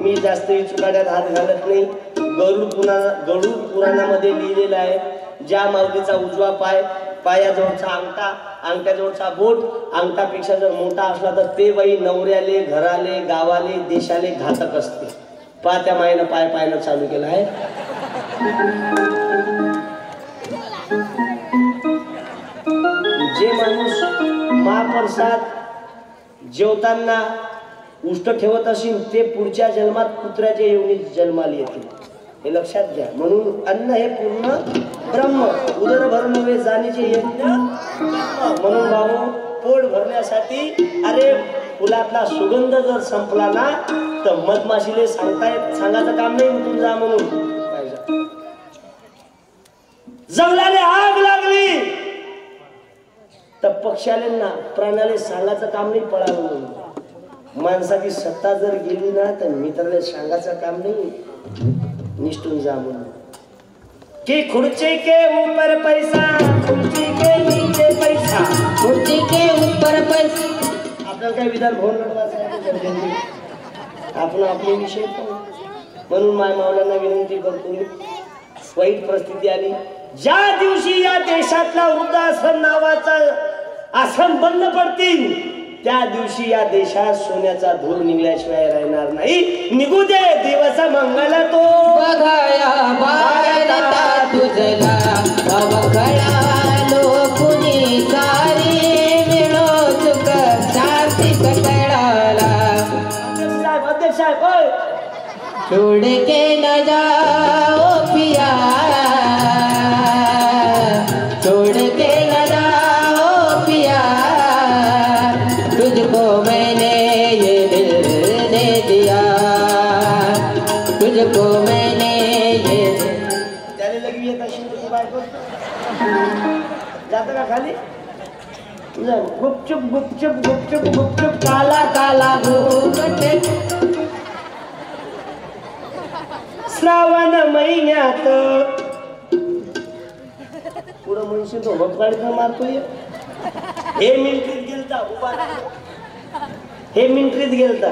मी जास्त चुकाड्यात हात घालत नाही. गरुड पुराणामध्ये लिहिलेलं आहे, ज्या माऊलीचा उजवा पाय, पायाजवळचा अंगठा, अंगठ्याजवळचा बोट, अंगठापेक्षा जर मोठा असला तर ते बाई नवऱ्याले, घराले, गावाले, देशाले घातक असते. पा त्या मायेनं पाय पायनं चालू केलं आहे. जे माणूस महाप्रसाद जेवताना उष्ट ठेवत असेल ते पुढच्या जन्मात कुत्र्याच्या योनीत जन्माला येतील, हे लक्षात घ्या. म्हणून अन्न हे पूर्ण ब्रह्म, उदर भरणे जाणीचे यज्ञ. म्हणून बाबू पोट भरण्यासाठी, अरे फुलातला सुगंध जर संपला ना तर मधमाशीले सांगायचं काम नाही उठून जा म्हणून. जंगलाले आग लागली तर पक्ष्याले ना प्राण्याले सांगायचं काम नाही पळा म्हणून. माणसाची सत्ता जर गेली ना तर मित्राला सांगायचं काम नाही निष्ठून जा म्हणून. कि खुर्ची के ऊपर पैसा, खुर्ची के नीचे पैसा, खुर्ची के ऊपर पैसा. आपल्याला काही विधान भवन आपण आपले विषय म्हणून माय मावल्यांना विनंती करतो. वाईट परिस्थिती आली ज्या दिवशी या देशातला वृद्धाश्रम नावाचा आश्रम बंद पडतील त्या दिवशी या देशात सोन्याचा धूर निघल्याशिवाय राहणार नाही. निघू दे दिवस मंगल तो बघाया भारता तुझला अवखळा लोकुनी सारी मिळो चुक शांती कळाला. अध्यक्ष साहेब होय. छोड़ के न जाओ पिया, छोड़ के न जाओ पिया, तुझको मैंने ये दिल दे दिया, तुझको मैंने ये. त्याने लगी येत अशी तुझी बायको जातं का खाली गुपचुप गुपचुप गुपचुप गुपचुप काला काला घुमट. श्रावण महिन्यात पुढं म्हणशील तो भटकाडीचा मारतोय. हे मिलिटरीत गेलता उभा हे मिलिटरीत गेलता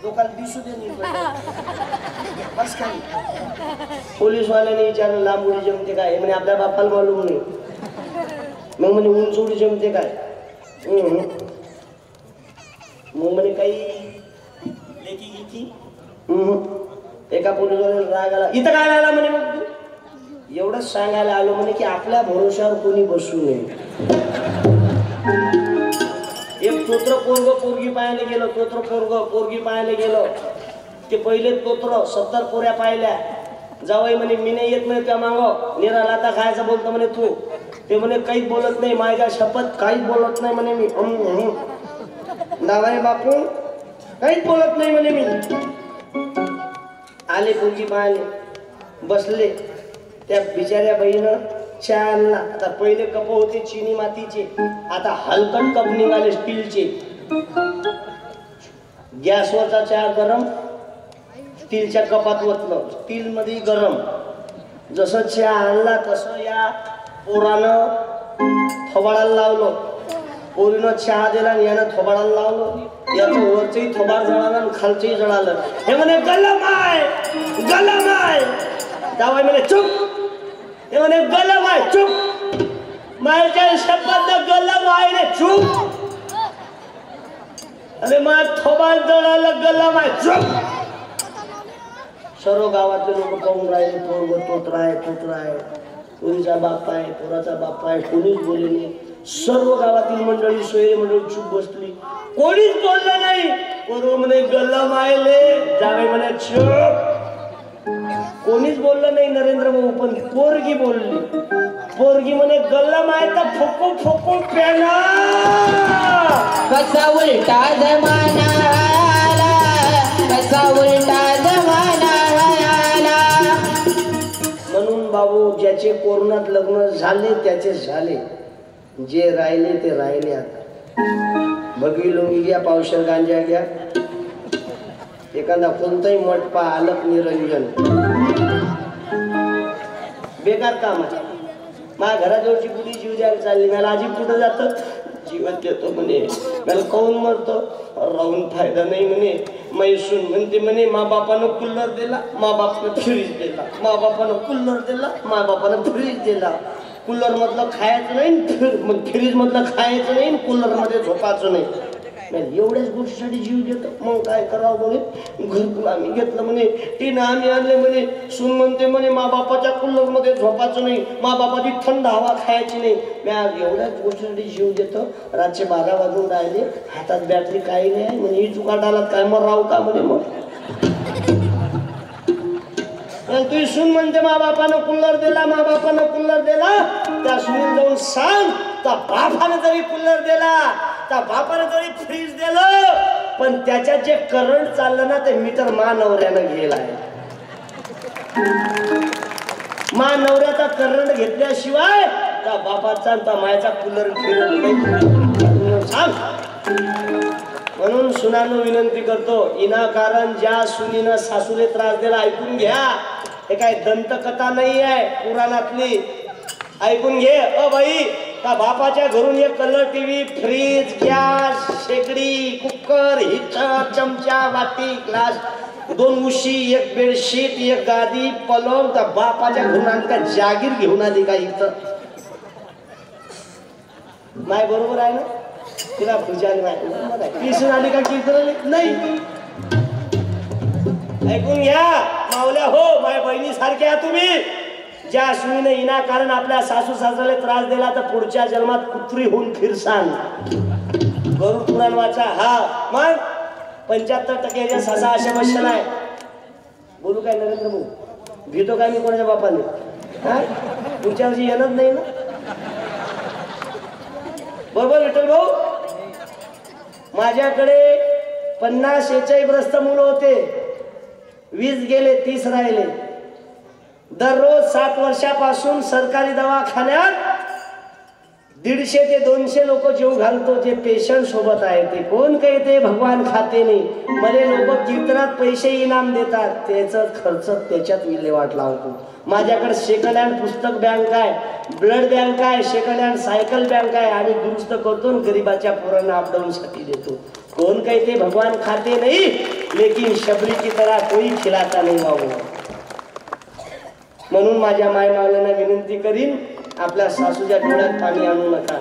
लोकांना दिसू दे नाही बस खाली. पोलीसवाल्याने विचारलं लांब उडी जमते काय. हे म्हणे आपल्या बापाला मालूम नाही. मग म्हणे उंच उडी जमते काय. मग म्हणे काही लेखी घ्यायची. एका पोलिसवाल्याला राग आला. इथं काय आला म्हणे मग तू. एवढंच सांगायला आलो म्हणे की आपल्या भरोशावर कोणी बसू नये. एक तोत्र पोरग पोरगी पाहायला गेलो. तोत्र पोरग पोरगी पाहायला गेलो. ते पहिले तोत्र 70 पोऱ्या पाहिल्या. जावई म्हणे मी नाही येत म्हणे त्या मागं निरा लाता खायचा बोलतो म्हणे तू. ते म्हणे काहीच बोलत नाही माझ्या शपथ काहीच बोलत नाही म्हणे मी. दावाई बापू काहीच बोलत नाही म्हणे मी. आले पोरगी पाहिले बसले. त्या बिचाऱ्या बाईनं चहा आणला. आता पहिले कप होते चिनी मातीचे आता हलकट कप निघाले स्टीलचे. गॅसवरचा चहा गरम स्टीलच्या कपात ओतलं. स्टील मध्ये गरम. जसं चहा आणला तसं या पोरानं थोबाडाला लावलं. पोरीनं चहा दिला आणि यानं थोबाडाला लावलं. याचं वरचंही थोबाड जळालं आणि खालचंही जळालं. हे म्हणे गलम आहे गलम आहे. जावई म्हणे चुप. हे म्हणे गलम आहे चुप. माझ्या शपथ गलम आहे रे चुप. अरे माझ थोबाड जळालं गलम आहे चुप. सर्व गावातले लोक पाहून राहिले. पोरग तोत्र आहे तोत्र आहे. पोरीचा बाप आहे पोराचा बाप आहे. कोणीच बोलले नाही. सर्व गावातील मंडळी सोयरे मंडळी चूप बसली. कोणीच बोललं नाही. पोरग म्हणे गलम आहे ले. जावे म्हणे चुप. कोणीच बोललं नाही नरेंद्र भाऊ. पण पोरगी बोलली. पोरगी म्हणे गलम आहे तर फुकू फुकू प्याना. कसा उलटा जमाना आला, कसा उलटा जमाना आला. म्हणून बाबू ज्याचे कोरोनात लग्न झाले त्याचे झाले. जे राहिले ते राहिले. आता भगवी लोंगी घ्या पावशर गांजा घ्या. एखादा कोणताही मठ पा आलक निरंजन बेकार काम आहे. माझ्या घराजवळची कुणी जीव द्यायला चालली. मला आजी कुठं जातं जीवन देतो म्हणे. मला काऊन मरतो राहून फायदा नाही म्हणे. मैसून म्हणते म्हणे मा बापानं कूलर दिला मा बापानं फ्रीज दिला. मा बापानं कूलर दिला मा बापानं फ्रीज दिला. कूलर मधलं खायचं नाही मग फ्रीज मधलं खायचं नाही कूलर मध्ये झोपायचं नाही. एवढ्याच गोष्टीसाठी जीव देतो. मग काय करावं म्हणे. घरकुल आम्ही घेतलं म्हणे. टीनं आम्ही आणले म्हणे. सून म्हणते म्हणे मा बापाच्या कूलर मध्ये झोपायचं नाही. मा बापाची थंड हवा खायची नाही. मी आज एवढ्याच गोष्टीसाठी जीव देतो. रातचे 12 वाजून राहिले. हातात बॅटरी काही नाही म्हणे. ही चुकाटाला काय मग राहू का म्हणे. मग तुझी सून म्हणते मा बापानं कूलर दिला मा बापानं कूलर दिला. त्या सुनील जाऊन सांग त्या बापानं जरी कूलर दिला त्या बापानं जरी फ्रीज दिलं पण त्याच्यात जे करंट चाललं ना ते मीटर नवऱ्यानं गेलाय. नवऱ्याचा करंट घेतल्याशिवाय त्या बापाचा त्या मायाचा कूलर फिरत नाही. सांग. म्हणून सुनानो विनंती करतो, इनाकारण ज्या सुनीनं सासूले त्रास दिला ऐकून घ्या. हे काय दंतकथा नाही आहे पुराणातली, ऐकून घे. बाई, त्या बापाच्या घरून एक कलर टीव्ही, फ्रीज, गॅस, शेगडी, कुकर, हिटर, चमचा, वाटी, ग्लास, 2 उशी, एक बेडशीट, एक गादी, पलंग त्या बापाच्या घरून आणता जागीर घेऊन आली का इथं? माय बरोबर आहे ना? तिला पूजाली नाही आली का कीर्तन नाही. ऐकून घ्या मावल्या हो, माझ्या बहिणी सारख्या तुम्ही. ज्या सुनीने इनाकारण आपल्या सासू सासऱ्याला त्रास दिला तर पुढच्या जन्मात कुत्री होऊन फिरसान. गरुड पुराण वाचा. हा मग 75% सासा अशा बसला नाही. बोलू काय नरेंद्र भाऊ? भीतो काय मी कोणाच्या बापाने? हा पुढच्या वर्षी येणार नाही ना? बरोबर विठ्ठल भाऊ. माझ्याकडे 50-41 ग्रस्त मुलं होते. 20 गेले, 30 राहिले. दररोज 7 वर्षापासून सरकारी दवाखान्यात 150 ते 200 लोक जीव घालतो. जे पेशंट सोबत आहे ते कोण काही ते भगवान खाते नाही. मला लोक कीर्तनात पैसे इनाम देतात, त्याचा खर्च त्याच्यात विल्हेवाट लावतो. माझ्याकडे सेकंड हँड पुस्तक बँक आहे, ब्लड बँक आहे, सेकंड हँड सायकल बँक आहे. आणि दुरुस्त करतो, गरीबाच्या पोरांना अपडाऊन साठी देतो. कोण काही ते भगवान खाते नाही, लेकिन शबरी की तरह कोई खिलाता नाही बाबू. म्हणून माझ्या मायमावल्यांना विनंती करीन, आपल्या सासूच्या डोळ्यात पाणी आणू नका.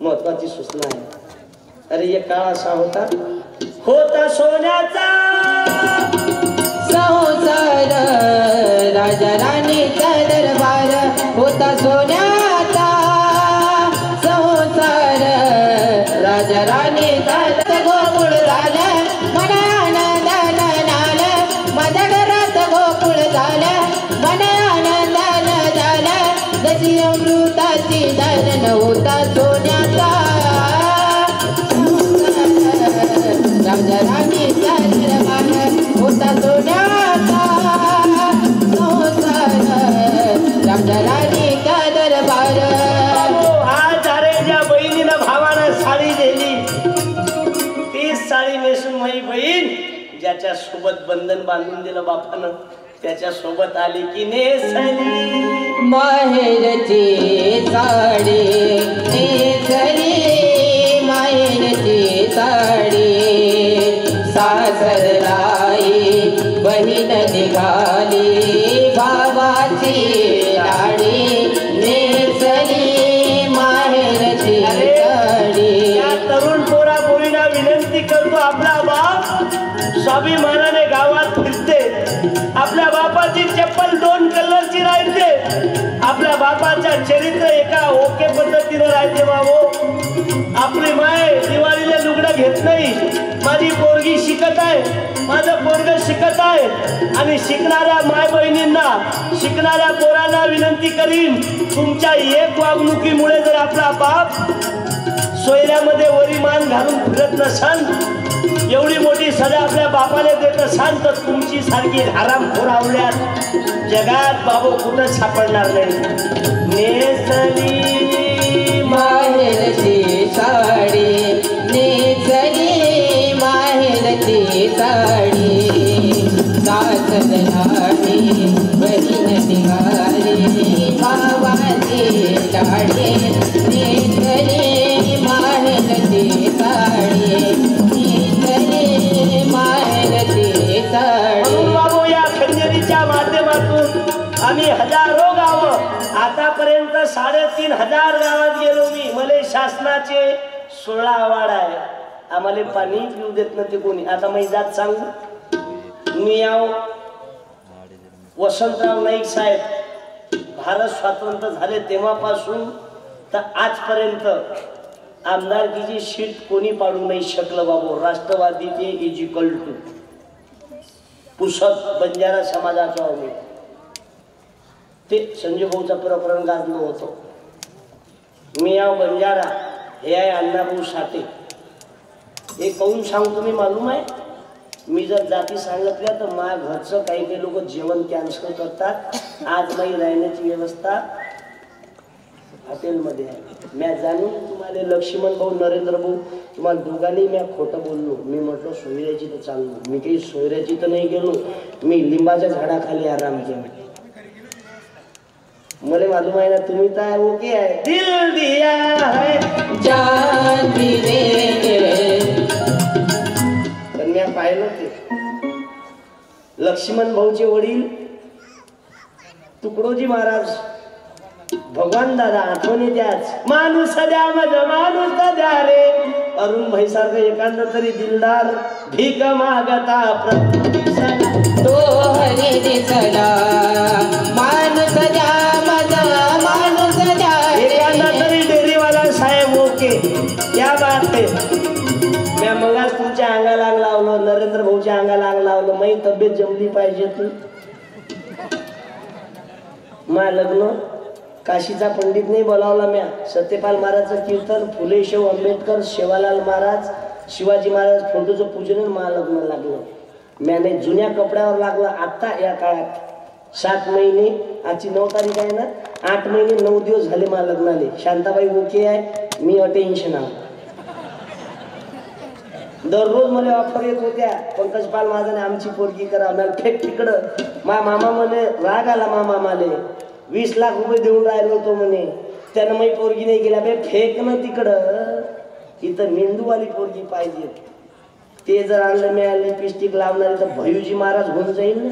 महत्वाची सूचना आहे. अरे एक काळ असा होता सोन्याचा संसार, राजा राणीचा दरबार होता सोन्याचा संसार. राजा राणीचा गोकुळ झालं, मना आनंदानं झालं. माझ्या घरात गोकुळ झालं, मना आनंदानं झालं. जशी अमृताची धारण होता सोन्याचा राजा राणीचा दरबार होता सोन्याचा संसार. राजा राणीचा दरबार. आज अरे ज्या बहिणीनं भावानं साडी दिली, तीच साडी नेसून माझी बहीण ज्याच्या सोबत बंधन बांधून दिलं बापानं, त्याच्या सोबत आली की नेसली माहेरची साडी, नेसली माहेरची साडी. सासरलाई बहीण निघाली, भावाची लाडी नेसली माहेरची साडी. या तरुण पोरा पोरींना विनंती करतो, आपला बाप स्वाभिमानाने गावात फिरते. आपल्या बापाची चप्पल 2 कलरची राहते. आपल्या बापाच्या चरित्र एका ओके पद्धतीनं राहते. बाबो, आपली माय दिवाळीला लुगडं घेत नाही. माझी पोरगी शिकत आहे, माझं पोरग शिकत आहे. आणि शिकणाऱ्या माय बहिणींना, शिकणाऱ्या पोरांना विनंती करीन, तुमच्या एक वागणुकीमुळे जर आपला बाप सोयऱ्यामध्ये वरीमान घालून फिरत नसाल, एवढी मोठी सजा आपल्या बापाने देत असाल, तर तुमची सारखी हरामखोर आवल्यात जगात बाबू कुठं सापडणार नाही. नेसली माहेरची साडी, नेसली माहेरची साडी. सासरलाई बहीण निघाली, भावाची लाडी नेसली माहेरची साडी, नेसली माहेरची साडी. बाबू, या खंजरीच्या माध्यमातून आम्ही हजारो गावं, आतापर्यंत 3500 गावात गेलो मी. मला शासनाचे 16 अवॉर्ड आहे. आम्हाला पाणी पिऊ देत नव्हते कोणी. आता मी जात सांगू, मी याव वसंतराव नाईक साहेब भारत स्वातंत्र्य झाले तेव्हापासून तर आजपर्यंत आमदारकीची शीट कोणी पाडू नाही शकलं. बाबू, राष्ट्रवादीचे इजिकल टू पुसद बंजारा समाजाचा होते. ते संजय भाऊचा प्रकरण गाजलं होतं. मी या बंजारा, हे आहे अण्णाभाऊ साठे. हे कहून सांगतो मी मालूम आहे, मी जर जाती सांगितल्या तर माझ्या घरचं काही काही लोक जेवण कॅन्सल करतात. आज माझी राहण्याची व्यवस्था हॉटेलमध्ये आहे. मी जाणून तुम्हाला लक्ष्मण भाऊ नरेंद्र भाऊ तुम्हाला दोघांनी मी खोटं बोललो. मी म्हटलं सोयऱ्याची तर चाललो, मी काही सोयऱ्याची तर नाही गेलो, मी लिंबाच्या झाडाखाली आराम केला. मला मालूम आहे ना तुम्ही तर ओके आहे. दिल दिया है जान दिले. पण मी पाहिलं ते लक्ष्मण भाऊचे वडील तुकडोजी महाराज भगवान दादा आठवणी द्याच. माणूस द्या माझं माणूस द्या रे. अरुण भाई सारखं एखादा तरी दिलदार भीक मागता तो हरी दिसला. माणूस द्या माझा माणूस द्या. एखादा तरी डेअरीवाला साहेब ओके या बात आहे. मी मगाच तुमच्या अंगाला अंग लावलं, नरेंद्र भाऊच्या अंगाला अंग लावलं. माझी तब्येत जमली पाहिजे. तू मा लग्न काशीचा पंडित नाही बोलावला म्या. सत्यपाल महाराजचं कीर्तन, फुले शाहू आंबेडकर, शेवालाल महाराज, शिवाजी महाराज फोटोचं पूजन मा लग्न लागलं. म्याने जुन्या कपड्यावर लागलं. आता या काळात 7 महिने, आजची 9 तारीख आहे ना, 8 महिने 9 दिवस झाले मा लग्नाले. शांताबाई ओके आहे, मी अटेन्शन आहे. दररोज मला ऑफर येत होत्या, पंकज पाल महाराजांनी आमची पोरगी करा. मला फेक तिकडं. मा मामा म्हणे राग आला. मामा माले 20 लाख रुपये देऊन राहिलो होतो म्हणे. त्यानं मी पोरगी नाही केल्या. बे फेक ना तिकडं, इथं मेंदूवाली पोरगी पाहिजे. ते जर आणलं मी लिपस्टिक लावणार तर भयुजी महाराज होऊन जाईल ना.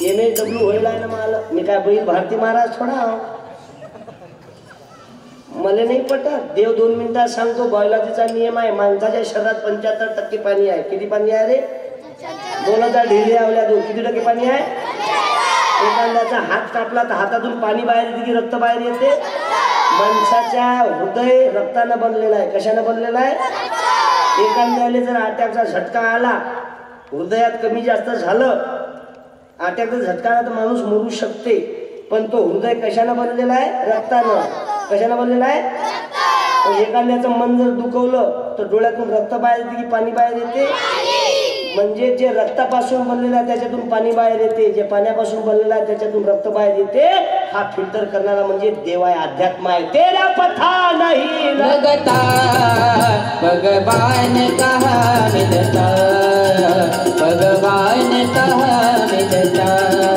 MSW होईल आहे ना मला. मी काय बैल भारती महाराज थोडा. मला नाही पटत. देव 2 मिनिटात सांगतो. बायोलॉजीचा नियम आहे, माणसाच्या शरीरात 75% पाणी आहे. किती पाणी आहे रे? 2000 ढिले आवल्या. किती टक्के पाणी आहे? एखाद्याचा हात कापला तर हातातून पाणी बाहेर येते की रक्त बाहेर येते? माणसाच्या हृदय रक्तानं बनलेला आहे. कशानं बनलेला आहे? एखाद्याला जर अटॅकचा झटका आला, हृदयात कमी जास्त झालं, अटॅकचा झटका आला तर माणूस मरू शकते. पण तो हृदय कशानं बनलेला आहे? रक्तानं. कशानं बनलेला आहे? एखाद्याचं मन जर दुखवलं तर डोळ्यातून रक्त बाहेर येते की पाणी बाहेर येते? म्हणजे जे रक्तापासून बनलेला आहे त्याच्यातून पाणी बाहेर येते, जे पाण्यापासून बनलेला आहे त्याच्यातून रक्त बाहेर येते. हा फिल्टर करणारा म्हणजे देव आहे, अध्यात्म आहे. तेरा पथा नाही लगता भगवान कहा मिलता. भगवान कहा मिलता.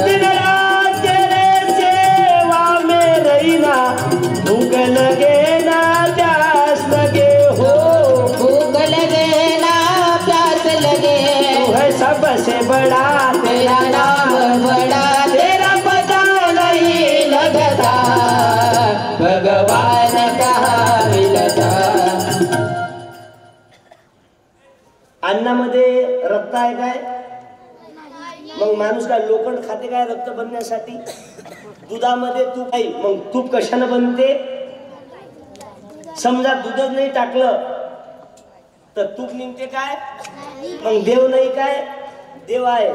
दिन रात तेरे सेवा में रहीना. भूख लगे ना प्यास लगे हो. भूख लगे ना प्यास लगे. तू है सबसे बड़ा, तेरा नाम बड़ा. तेरा पता नहीं लगता. भगवान कहा मिलता. अन्नामध्ये रक्त आहे काय? मग माणूस काय लोखंड खाते काय रक्त बनण्यासाठी? दुधामध्ये तूप आहे, मग तूप कशानं बनते? समजा दूधच नाही टाकलं तर तूप निघते काय? मग देव नाही काय? देव आहे,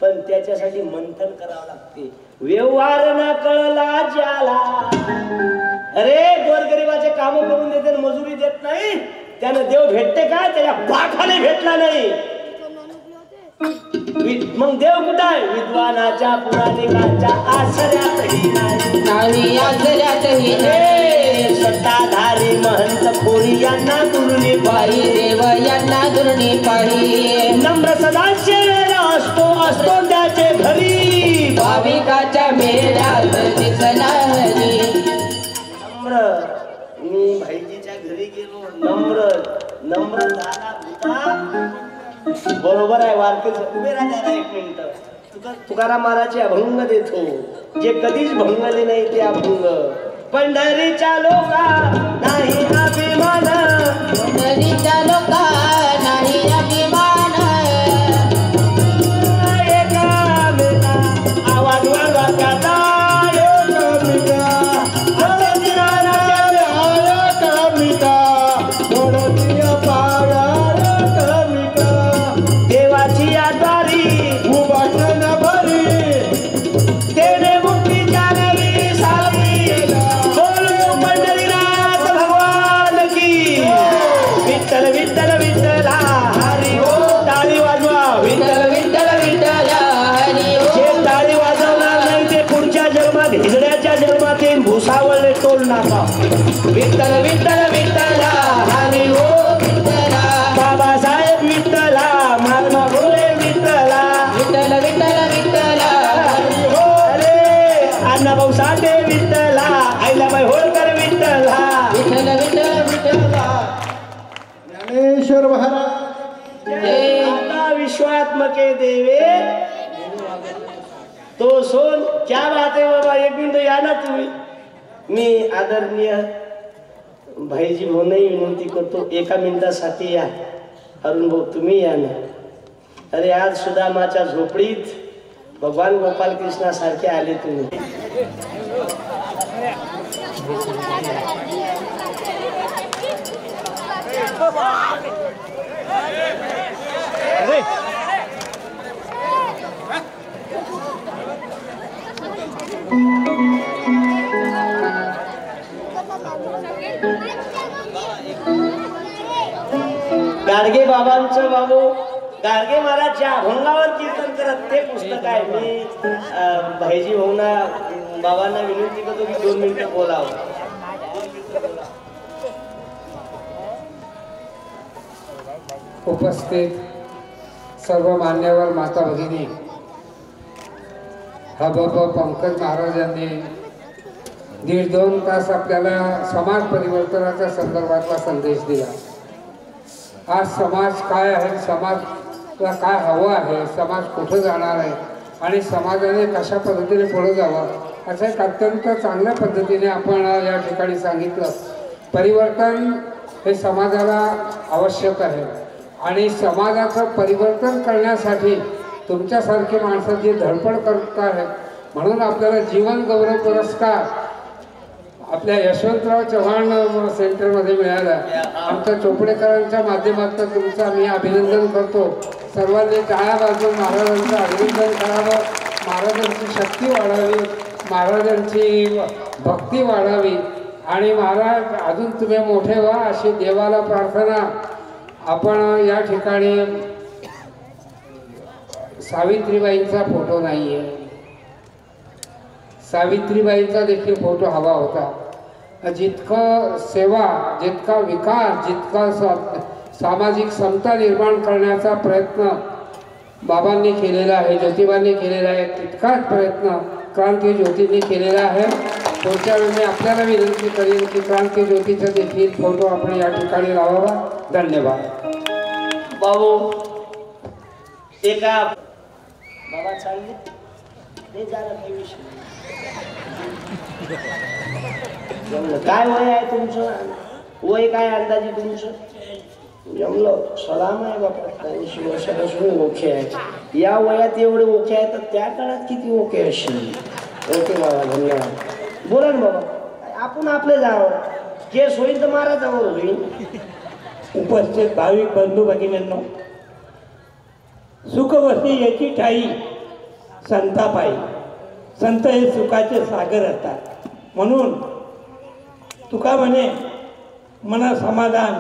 पण त्याच्यासाठी मंथन करावं लागते. व्यवहार न कळला ज्याला. अरे गोरगरिबाचे काम करून देते, मजुरी देत नाही, त्यानं देव भेटते काय? त्याच्या पाठाने भेटला नाही. मग देव कुठं आहे? विद्वानाच्या पुराणिकाच्या आश्रयातही नाही. आश्रयातही नाही. सत्ताधारी महंत खोरी यांना दुर्णी पाही. देव यांना दुर्णी पाही. नम्र सदाशिव असतो असतो त्याचे घरी. भाविकाच्या मेळ्यात दिसला हरी. नम्र. मी भाईजीच्या घरी गेलो, नम्र नम्र झाला होता. बरोबर आहे. वारकरी उभे राहा 1 मिनिट. तुकाराम महाराजचे अभंग देतो, जे कधीच भंगले नाही ते अभंग. पंढरीच्या लोका नाही अभिमान. पंढरीच्या लोका नाही अभिमान. एकामेका आवाज वाढवा देवाची आद्वारी उभाटन भरी. तेने मुक्ती जानवी सारी. बोल पंढरीनाथ विठ्ठल विठ्ठल विठ्ठला हरी ओम विठ्ठला बाबासाहेब विठ्ठला महात्मा फुले विठ्ठला विठ्ठल विठ्ठल विठ्ठला हरी ओम अरे अण्णाभाऊ साठे विठ्ठला आईलाबाई होळकर विठ्ठला विठ्ठल विठ्ठल विठ्ठला ज्ञानेश्वर महाराज माता विश्वात्मके देवे तो सोन क्या बात है बाबा एक मिनिट या ना तुम्ही मी आदरणीय भाईजी म्हणूनही विनंती करतो एका मिनिटासाठी या अरुण भाऊ तुम्ही या ना अरे आज सुदामाच्या झोपडीत भगवान गोपाल कृष्णासारखे आले तुम्ही गाडगे बाबांचं बाबू गाडगे महाराजच्या अभंगावर कीर्तन करत ते पुस्तक आहे मी भाईजी भाऊना बाबांना विनंती करतो की 2 मिनिटं बोलावं उपस्थित सर्व मान्यवर माता भगिनी हबप पंकज महाराजांनी 1.5-2 तास आपल्याला समाज परिवर्तनाच्या संदर्भातला संदेश दिला आज समाज काय आहे समाजला काय हवं आहे समाज कुठं जाणार आहे आणि समाजाने कशा पद्धतीने पुढे जावं असं एक अत्यंत चांगल्या पद्धतीने आपण या ठिकाणी सांगितलं परिवर्तन हे समाजाला आवश्यक आहे आणि समाजाचं परिवर्तन करण्यासाठी तुमच्यासारखी माणसं जी धडपड करत आहेत म्हणून आपल्याला जीवन गौरव पुरस्कार आपल्या यशवंतराव चव्हाण सेंटरमध्ये मिळाला आमच्या चोपडेकरांच्या माध्यमातून तुमचं आम्ही अभिनंदन करतो सर्वांनी टाळ्या वाजवून महाराजांचं अभिनंदन करावं महाराजांची शक्ती वाढावी महाराजांची भक्ती वाढावी आणि महाराज अजून तुम्ही मोठे व्हा अशी देवाला प्रार्थना आपण या ठिकाणी सावित्रीबाईंचा फोटो नाही आहे सावित्रीबाईंचा देखील फोटो हवा होता जितकं सेवा जितका विकास जितका सामाजिक समता निर्माण करण्याचा प्रयत्न बाबांनी केलेला आहे ज्योतिबांनी केलेला आहे तितकाच प्रयत्न क्रांती ज्योतींनी केलेला आहे पुढच्या वेळी मी आपल्याला विनंती करेन की क्रांती ज्योतीचा देखील फोटो आपण या ठिकाणी लावावा धन्यवाद बाबू एका बाबा चालले नाही झालं काही विषय काय वय आहे तुमचं वय काय अंदाजे तुमचं जमलं सलाम आहे बाबा 80 वर्षापासून ओके आहे या वयात एवढे ओके आहे तर त्या काळात किती ओके असेल ओके बाबा धन्यवाद बोला ना बाबा आपण आपले जावं केस होईल तर महाराजावर होईल उपस्थित भाविक बंधू भगिनींनो सुखवस्ती याची ठाई संतापायी संत हे सुखाचे सागर असतात म्हणून तुका म्हणे मना समाधान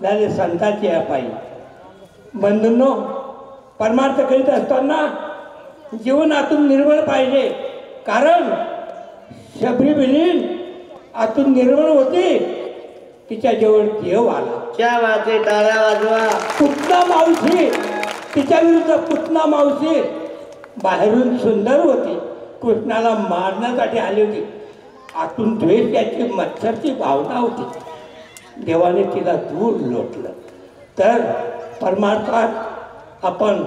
झाले संताची अपाई बंधूंनो परमार्थ करीत असताना जीवन आतून निर्मळ पाहिजे कारण शबरी बिलीन आतून निर्मळ होती तिच्या जवळ देव आला क्या बात आहे टाळ्या वाजवा पुतना मावशी तिच्या विरुद्ध पुतना मावशी बाहेरून सुंदर होती कृष्णाला मारण्यासाठी आली होती आतून द्वेष याची मच्छरची भावना होती देवाने तिला दूर लोटलं तर परमार्थात आपण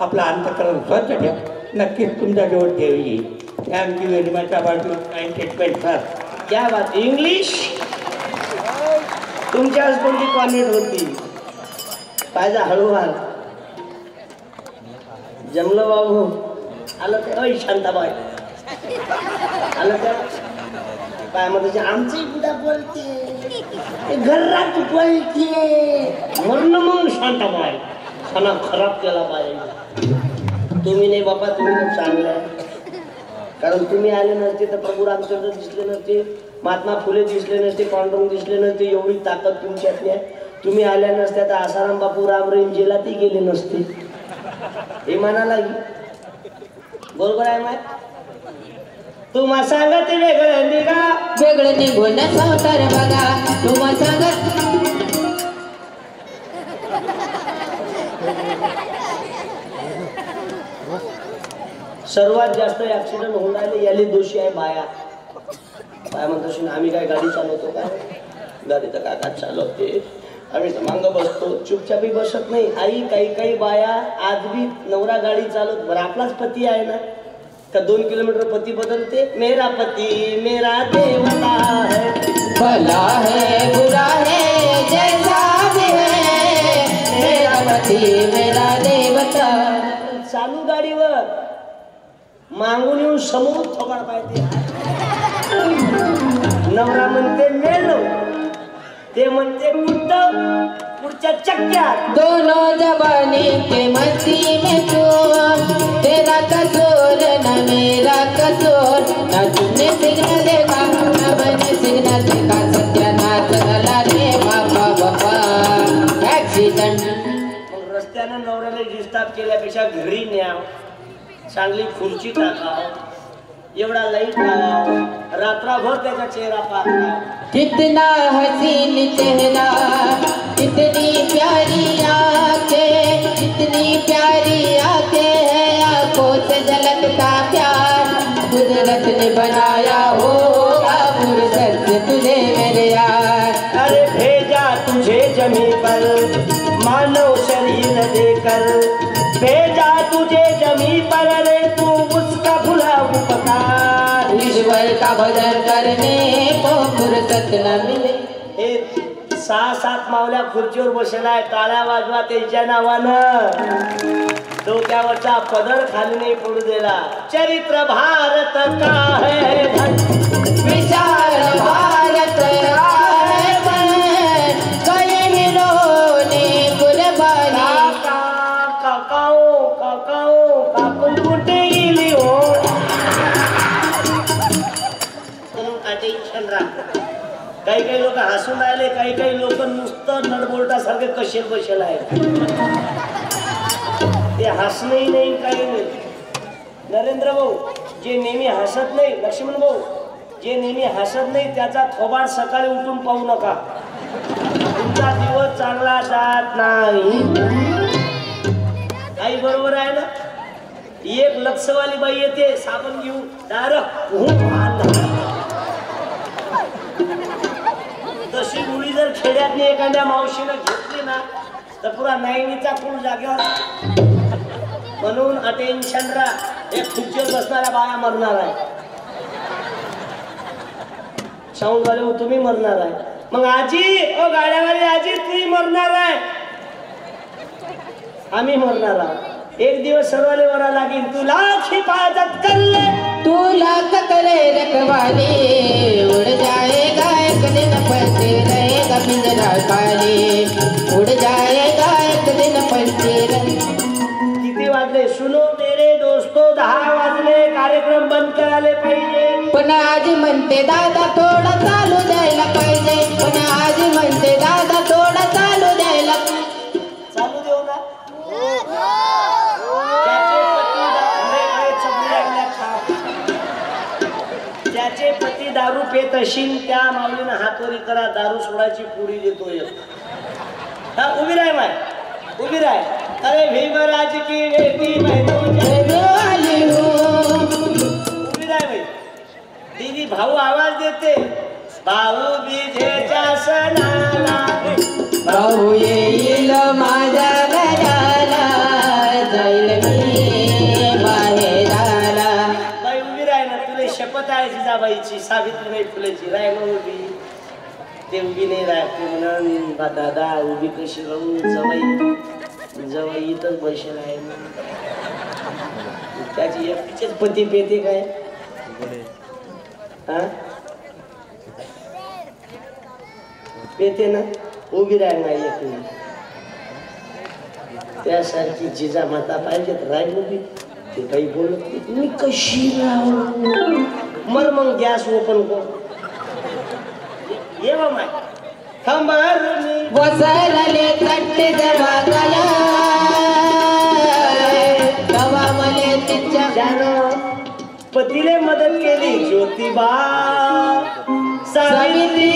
आपलं अंतःकरण स्वच्छ ठेव नक्कीच तुमच्याजवळ देव येईल thank you very much about your kind statement sir क्या बात इंग्लिश तुमच्याच कोणती कॉन्व्हेंट होती पाहिजे हळूहळू जमलं बाबू आलं ते अय शांताबाई आलं त्या काय म्हणते आमची बुडा बोलते घरात बोलते म्हणून मग शांताबाई सणा खराब केला पाहिजे तुम्ही नाही बाबा तुम्ही खूप चांगले आहे कारण तुम्ही आले नसते तर प्रभू रामचंद्र दिसले नसते महात्मा फुले दिसले नसते पांडुरंग दिसले नसते एवढी ताकद तुमच्यातली आहे तुम्ही आल्या नसत्या तर आसाराम बापू रामराम जेलातही गेले नसते हे म्हणाला बरोबर आहे माय तुम्हा सांगत वेगळं निघा वेगळं निघून संसार बघा तुम्हा सांगत सर्वात जास्त ऍक्सिडेंट होऊन राहिले याले दोषी आहे बाया. बाया म्हणतो आम्ही काय गाडी चालवतो काय, गाडी तर काका चालवते, आम्ही तर मांग बसतो, चुपचापी बसत नाही. आई काही बाया आज भी नवरा गाडी चालवत, बरं आपलाच पती आहे ना, का 2 किलोमीटर पती बदलते. मेरा पती मेरा देवता है, भला है बुरा है जैसा भी है, मेरा पति मेरा देवता. चालू गाडीवर मागून येऊन समोर थोबाड पाहिजे. नवरा म्हणते मेलो, ते म्हणते कुठं पुढच्या चक्क्यात. दोनों जबानी के मस्ती में चोर, तेरा कसूर न मेरा कसूर, न तुमने सिग्नल देखा न मैंने सिग्नल देखा, सत्यानाश झाला रे बाबा बाबा. ऍक्सिडेंट. मग रस्त्यानं नवऱ्याला डिस्टर्ब केल्यापेक्षा घरी न्या, चांगली खुर्ची टाका, एवढा लाईट लावा, रात्रभर त्याचा चेहरा पाहता. कितना हसीन चेहरा, कितनी प्यारी आंखें, कितनी प्यारी आंखें हैं, आंखों से झलकता प्यार. कुदरत ने बनाया होगा फुर्सत से तुझे मेरे यार. अरे भेजा तुझे जमी पर मानव शरीर देकर, भेजा तुझे जमी पर रे तू उसका भुला उपकार. ईश्वर का भजन करने को फुर्सत न मिले. हे 6-7 मावल्या खुर्चीवर बसलाय, टाळ्या वाजवा त्यांच्या नावानं. डोक्यावरचा पदर खाली नाही पडू दिला. चरित्र भारत का है धन, विशाल भारत आहे पण, कई वीरों ने कुर्बानी. काकून कुठे गेली हो. अटेन्शन राहा. काही लोक हसून राहिले, काही लोक नुसतं नडबोलटासारखे कशेल बसेल आहे. ते हसणंही नाही काही नाही. नरेंद्र भाऊ जे नेहमी हसत नाही, लक्ष्मण भाऊ जे नेहमी हसत नाही, त्याचा थोबाड सकाळी उठून पाहू नका. तुमचा दिवस चांगला जात नाही. काही बरोबर आहे ना. एक लक्षवाली बाई येते साबण घेऊ तशी मुली जर खेड्यात एखाद्या मावशीनं घेतली ना तर पुरा नाईनीचा पूल जागेवर. म्हणून अटेन्शन राहा. एक खुर्चीवर बसणाऱ्या बाया मरणार आहे. साऊंडवाले हो तुम्ही मरणार आहे. मग आजी ओ गाड्यावाली आजी तुम्ही मरणार आहे, आम्ही मरणार आहोत. एक दिवस सर्वाले वरा लागेल, तुला हिफाजत करले, तुला करे रखवाली. उड़ जाएगा एक दिन पलते रहेगा पिंजरा खाली. उड़ जाएगा एक दिन पलते रहे. किती वाजले सुनो मेरे दोस्तों, 10 वाजले. कार्यक्रम बंद करायला पाहिजे. पण आज म्हणते दादा थोडा चालू द्यायला पाहिजे. पण आज म्हणते दादा थोडा चालू द्यायला. चालू देऊ ना. ज्याचे पती दारू पेत असेल त्या माऊलीनं हातोरी करा, दारू सोडायची पुरी देतो. हा उभी राह माय, उभी राह. अरे भीमराज की बेटी मैं तुझे आली हूँ. उभी राह भाई. दीदी भाऊ आवाज देते, भाऊ बीजेच्या सणाला भाऊ येईल माझ्या घराला, जाईल मी बाहेराला. बाई उभी राह ना. तुला शपथ आहे जिजाबाईची, सावित्रीबाई फुलेची. राह ना उभी. ते उभी नाही राहते म्हणून दादा उभी कशी राहू. जवळ इथंच बसेल आहे ना. त्याची एकटीचेच पती पेते काय. हा पेते ना. उभी राह ना एक. त्यासारखी जिजा माता पाहिजेत. राहील उभी. ते काही बोलत नाही. मी कशी राहू. मर मग गॅस ओपन कर. ये माय खंबार वसरले तट्ट जवागला, तवा मले तिच्या पतीले मदत केली ज्योतिबा सावित्री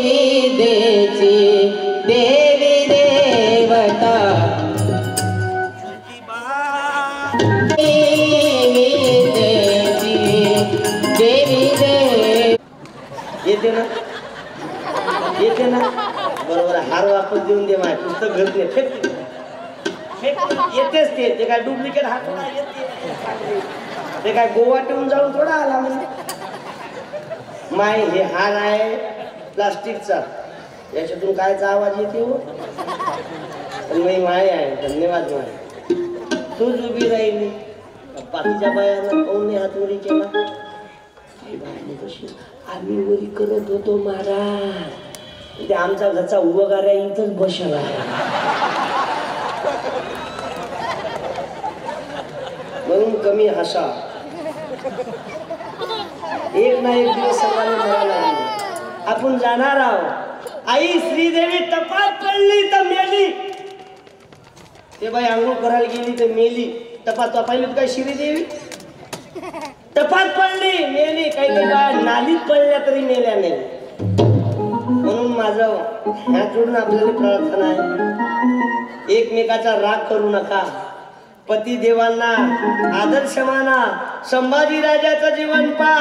विद्येची देवी देवता येते ना येते ना बरोबर हार वापस देऊन दे माय पुस्तक घर नाही फेक येतेच ते काय डुप्लिकेट हार थोडा येते ते काय गोवा ठेवून जाऊन थोडा आला म्हणजे माय हे हार आहे प्लास्टिकचा याच्यातून कायचा आवाज येते हो पण मी माय आहे धन्यवाद माय तूच उभी राहिली बाकीच्या बायानं पाहून नाही हात वरी केला आम्ही वरी करत होतो महाराज ते आमचा घरचा उभगाऱ्या इथंच बसला आहे म्हणून कमी हसा एक ना एक दिवस सगळ्यांना म्हणायला आपण जाणार आहोत आई श्रीदेवी टपात पडली तर मेली ते बाई आंघोळ करायला गेली तर मेली टपात पाहिली काय श्रीदेवी टपात पडली मेली काही काही नालीत पडल्या तरी मेल्या नाही म्हणून माझं ह्या जोडून आपल्याला प्रार्थना आहे एकमेकाचा राग करू नका पती देवांना आदर्श माना संभाजी राजाचं जीवन पा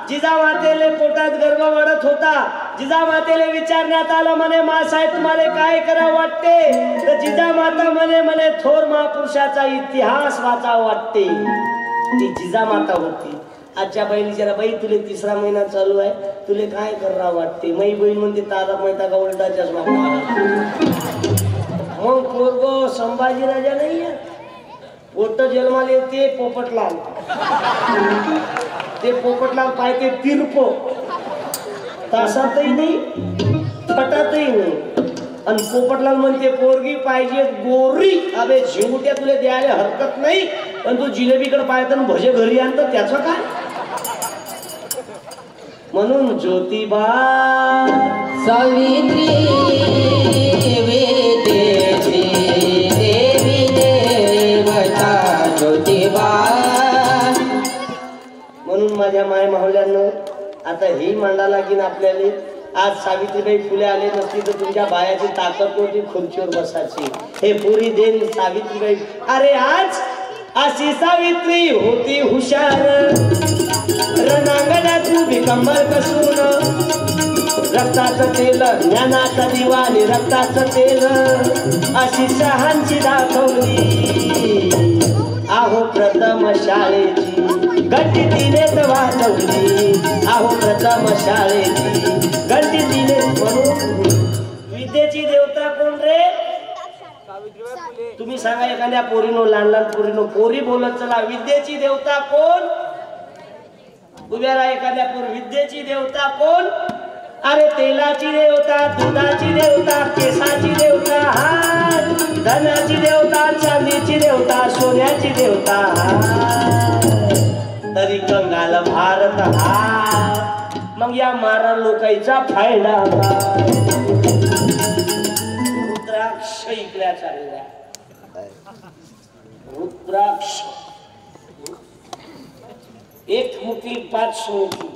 जिजामातेले पोटात गर्भ वाढत होता जिजामातेले विचारण्यात आलं म्हणे मासाहेब तुम्हाला काय करावं वाटते तर जिजामाता म्हणे थोर महापुरुषाचा इतिहास वाचावा वाटते ती जिजामाता होती आजच्या बहिणी जरा बाई तुले 3रा महिना चालू आहे तुले काय करावं वाटते मै बहीण म्हणते तारक मेहता का उलटा चष्मा मग पोरगो संभाजी राजा नाही आहे पोट जन्माला येते पोपटलाल ते पोपटलाल पाहते तिरपो तासातही नाही फटातही नाही आणि पोपटलाल म्हणते पोरगी पाहिजे गोरी अबे झिंगुट्या तुला द्यायला हरकत नाही पण तू जिलेबीकडे पाहत भजे घरी आणत त्याचं काय म्हणून ज्योतिबा सावित्री विद्येची देवी देवता ज्योतिबा म्हणून माझ्या माय माहुल्यांनो आता ही मांडा लागीन आपल्याला आज सावित्रीबाई फुले आले नसती तर तुमच्या बायाची ताकद नव्हती खुर्चीवर बसायची हे पुरी देन सावित्रीबाई अरे आज अशी सावित्री होती हुशार रणांगणात उभी कंबर कसून रक्ताचं तेल ज्ञानाचा दिवा आणि रक्ताचं तेल अशी शहांची दाखवली आहो प्रथम शाळेची घंटी तिनेच वाजवली आहो प्रथम शाळेची घंटी तिने म्हणून विद्येची देवता कोण रे तुम्ही सांगा एखाद्या पोरीनो लहान पोरीनो पोरी बोलत चला विद्येची देवता कोण उभ्या राहा एखाद्या पोरी विद्येची देवता कोण अरे तेलाची देवता दुधाची देवता केसाची देवता हात धनाची देवता चांदीची देवता सोन्याची देवता तरी कंगाल भारत हा मग या मारा लोकांचा फायदा रुद्राक्ष इकल्या चालल्या रुद्राक्ष एक मुठी 5 मुठी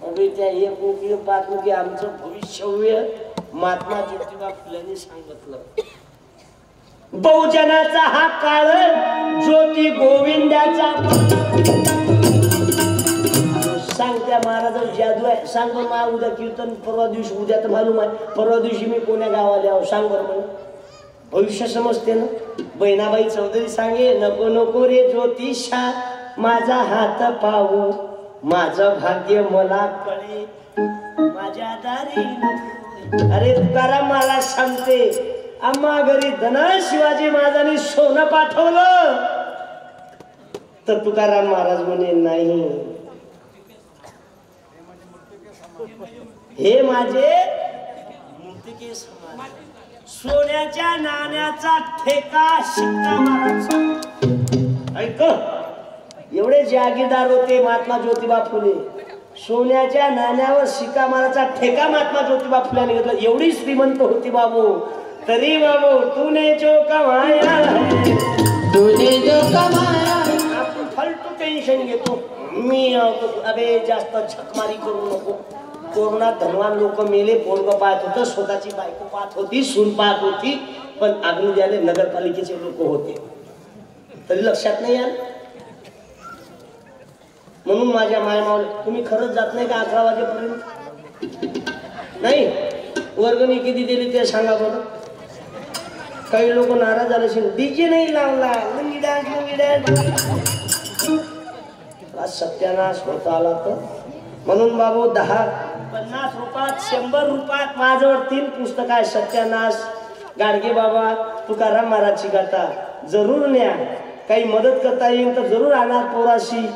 अरे त्या एक मुठी 5 मुठी आमचं भविष्यव्य महात्मा ज्योतिबा फुलेंनी सांगितलं बहुजनाचा हा काळ ज्योती गोविंदाचा सांगत्या महाराज जादू आहे सांग बरं मला उद्या कीर्तन परवा दिवशी उद्या तर मालूम आहे परवा दिवशी मी कोण्या गावाला आहो सांग बरं मला भविष्य समजते ना बहिणाबाई चौधरी सांगे नको नको रे ज्योतिषा माझा हात पाहू माझं भाग्य मला कळे माझ्या दारी अरे तुकाराम मला सांगते आम्हा घरी धना शिवाजी महाराजांनी सोनं पाठवलं तर तुकाराम महाराज म्हणे नाही हे माझे मूर्तिके समान सोन्याच्या नाण्याचा ठेका शिक्का मारायचा ऐक एवढे जागीरदार होते महात्मा ज्योतिबा फुले सोन्याच्या नाण्यावर शिक्का मारायचा ठेका महात्मा ज्योतिबा फुल्याने घेतला एवढी श्रीमंत होती बाबू तरी बाबू तूने जो कमाया तूने जो कमाया आपण फालतू टेन्शन घेतो मी अबे जास्त झकमारी करू नको. कोरोनात धनवान लोक मेले, पोरग पाहत होतं, स्वतःची बायको पाहत होती, सून पाहत होती, पण अग्नी द्यायला नगरपालिकेचे लोक होते. तरी लक्षात नाही आलं. म्हणून माझ्या मायमावले तुम्ही खरंच जात नाही का 11 वाजेपर्यंत? नाही. वर्गणी किती दिली ते सांगा बरं. काही लोक नाराज झाले असेल, डीजे नाही लावला, लंगी डान्स. आज सत्यानाश होत आला तर. म्हणून बाबू 10, 50 रुपयात, 100 रुपयात माझ्यावर 3 पुस्तक आहे. सत्यानाश, गाडगे बाबा, तुकाराम महाराजची गाथा जरूर न्या. काही मदत करता येईल तर जरूर आणा. पोराशी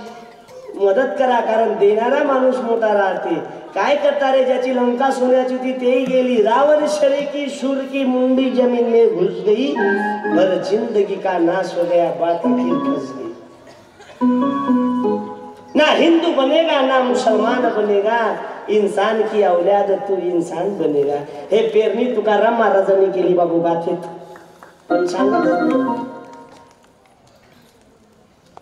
मदत करा, कारण देणारा माणूस मोठा राहते. काय करता रे, ज्याची लंका सोन्याची होती तेही गेली. रावण शरे की शूर की मुंडी जमीन में घुस गई, पर जिंदगी का नाश हो गया, बात फिर फंस गई. ना हिंदू बनेगा ना मुसलमान बनेगा, इंसान की औलाद तू इंसान बनेगा. हे पेरणी तुकाराम महाराजांनी केली बाबू गाथेत, पण सांगतच नाही.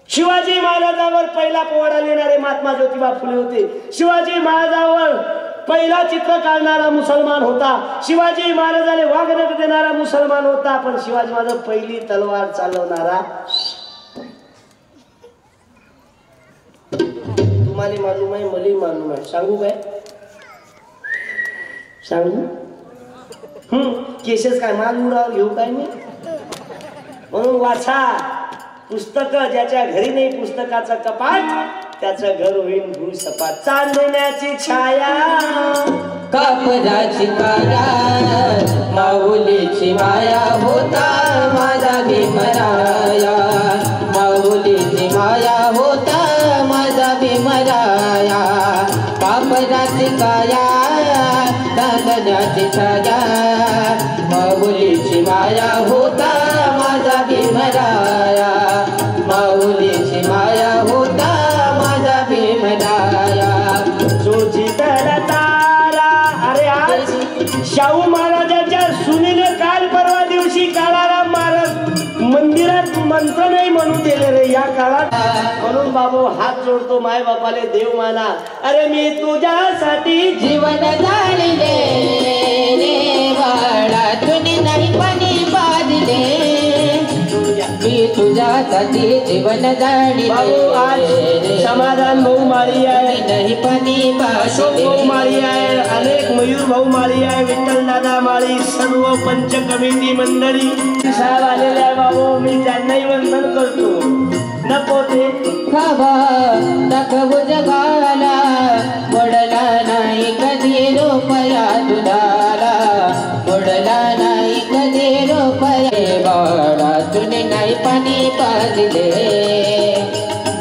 शिवाजी महाराजांवर पहिला पोवाडा लिहिणारे महात्मा ज्योतिबा फुले होते. शिवाजी महाराजांवर पहिला चित्र काढणारा मुसलमान होता. शिवाजी महाराजांना वागणूक देणारा मुसलमान होता. पण शिवाजी महाराज पहिली तलवार चालवणारा. तुम्हाला मालूम आहे, मला मालूम आहे. सांगू काय? सांगू? केसेस काय माल उडाव घेऊ काय मी? म्हणून वाचा पुस्तक. ज्याच्या घरी नाही पुस्तकाचं कपाट, त्याचं घर होईल भूसपाट. चांदण्याची छाया, कापडाची काया, माऊलीची माया होता माझा भीमराया. माऊलीची माया होता माझा भीमराया. कापडाची काया, चांदण्याची छाया, माऊलीची माया होता माझा भीमराया. माऊलीची माया होता माझा भीमराया. सुचितर तारा. अरे आज शाहू महाराजांच्या सुनेने काल परवा दिवशी काळाराम महाराज मंदिरात मंत्र नाही म्हणून दिले रे या काळात. म्हणून बाबू हात जोडतो माय बापाले, देव माना. अरे मी तुझ्यासाठी जीवन जाळले रे बाळा, तुने नाही पाणी पाजले. मी तुझ्यासाठी जीवन जाळले. आज समाधान भाऊ माळी आहे, नाही पाणी अशोक भाऊ माळी आहे, अनेक मयूर भाऊ माळी आहे, विठ्ठल दादा माळी, सर्व पंच कमिटी मंडळी साहेब आलेले आहे. बाबू मी त्यांनाही वंदन करतो. नको ते खावा दाखवू जगाला, पडला नाही कधी रुपया दुधाला. पडला नाही कधी रुपया बाळा, तुने नाही पाणी पाजले.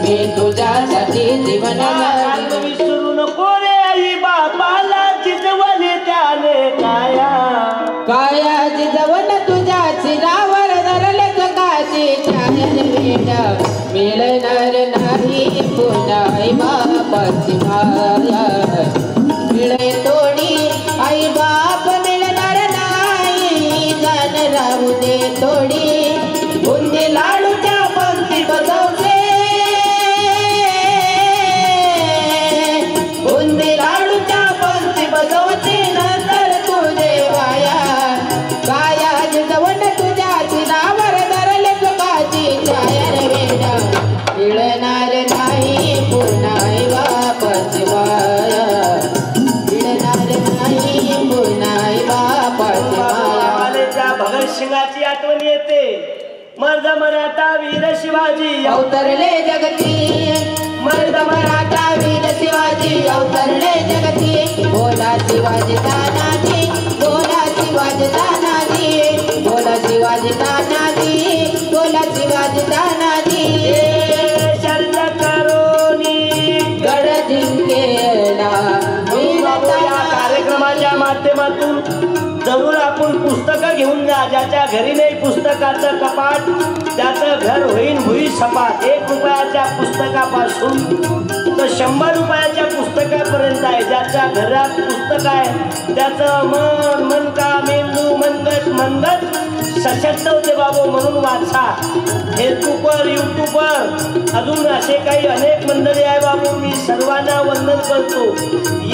मी तुझ्यासाठी जीवन विसरू नको रे आई बापाला, जिजवले त्याने काया. काया जिजवण तुझ्या चिरावर धरले जगाची छाया. मिळणार नाही पुन्हा आई बापाची माया. मिळे तोडी आई बाप मिळणार नाही, जाण राहू दे तोडी. बुंदी लाडूच्या पंक्ती बसवते, बुंदी लाडूच्या पंक्ती बसवते, नंतर तुझे वाया. काया जिजवण तुझ्या चिरावर धरले चुकाची छाया. मिळणार नाही पुन्हा आई बापाची माया. मिळणार नाही पुन्हा आई बापाची माया. भगतसिंगाची आठवण येते. मर्द मराठा वीर शिवाजी अवतरले जगती. मर्द मराठा वीर शिवाजी अवतरले जगती. बोला शिवाजी तानाजी, बोला शिवाजी तानाजी, बोला शिवाजी तानाजी, बोला शिवाजी तानाजी. शर्त करोनी गड जिंकेला या कार्यक्रमाच्या माध्यमातून जरूर आपण पुस्तकं घेऊन जा. ज्याच्या घरी नाही पुस्तकाचं कपाट त्याचं घर होईन भुई सपाट. 1 रुपयाच्या पुस्तकापासून तर 100 रुपयाच्या पुस्तकापर्यंत आहे. ज्याच्या घरात पुस्तक आहे त्याचं मन मनका मेंदू मनगट सशक्त होते बाबू. म्हणून वाचा. फेसबुकवर यूट्यूबवर अजून असे काही अनेक मंडळी आहे बाबू. मी सर्वांना वंदन करतो.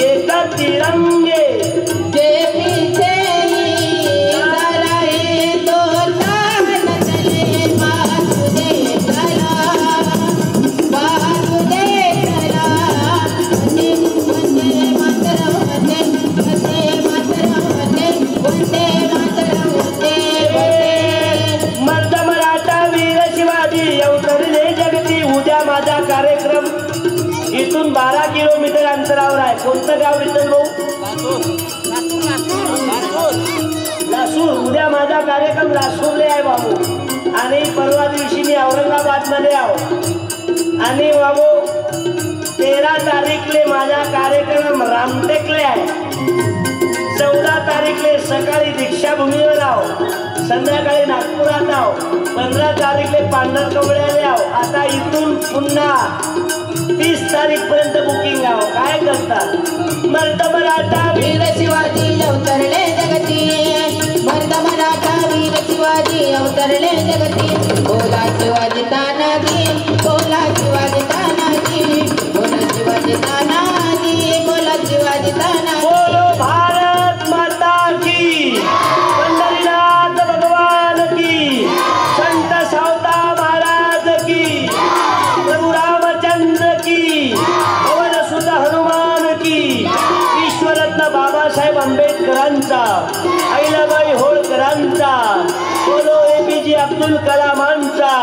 एक तिरंगे जे पीछे लहराए तो तान चले बासुदे चला वंदे मातरम वंदे मातरम वंदे मातरम मर्द मराठा वीर शिवाजी अवतरले जगती. उद्या माझा कार्यक्रम इथून 12 किलोमीटर अंतरावर आहे. कोणतं गाव विठ्ठल भाऊ? लासूर. उद्या माझा कार्यक्रम लासूरले आहे बाबू. आणि परवा दिवशी मी औरंगाबाद मध्ये आहो. आणि बाबू 13 तारीखले माझा कार्यक्रम रामटेकले आहे. 14 तारीखले सकाळी दीक्षाभूमीवर आहो. संध्याकाळी नागपुरात आहो. 15 तारीखले पांढरकवड्याले आहो. आता इथून पुन्हा 30 तारीखपर्यंत बुकिंग आहो. काय करतात? मर्द मराठा वीर शिवाजी अवतरले जगती. मर्द मराठा वीर शिवाजी अवतरले जगती. बोला शिवाजी तानाजी बोला शिवाजी तानाजी बोला शिवाजी तानाजी बोला शिवाजी तानाजी. बोलो भारत माता की. पंढरीनाथ भगवान की. संत सावता महाराज की. प्रभु रामचंद्र की. पवन सुत हनुमान की. विश्वरत्न बाबासाहेब आंबेडकरांचा. अहिल्याबाई होळकरांचा. बोलो APJ अब्दुल कलामांचा.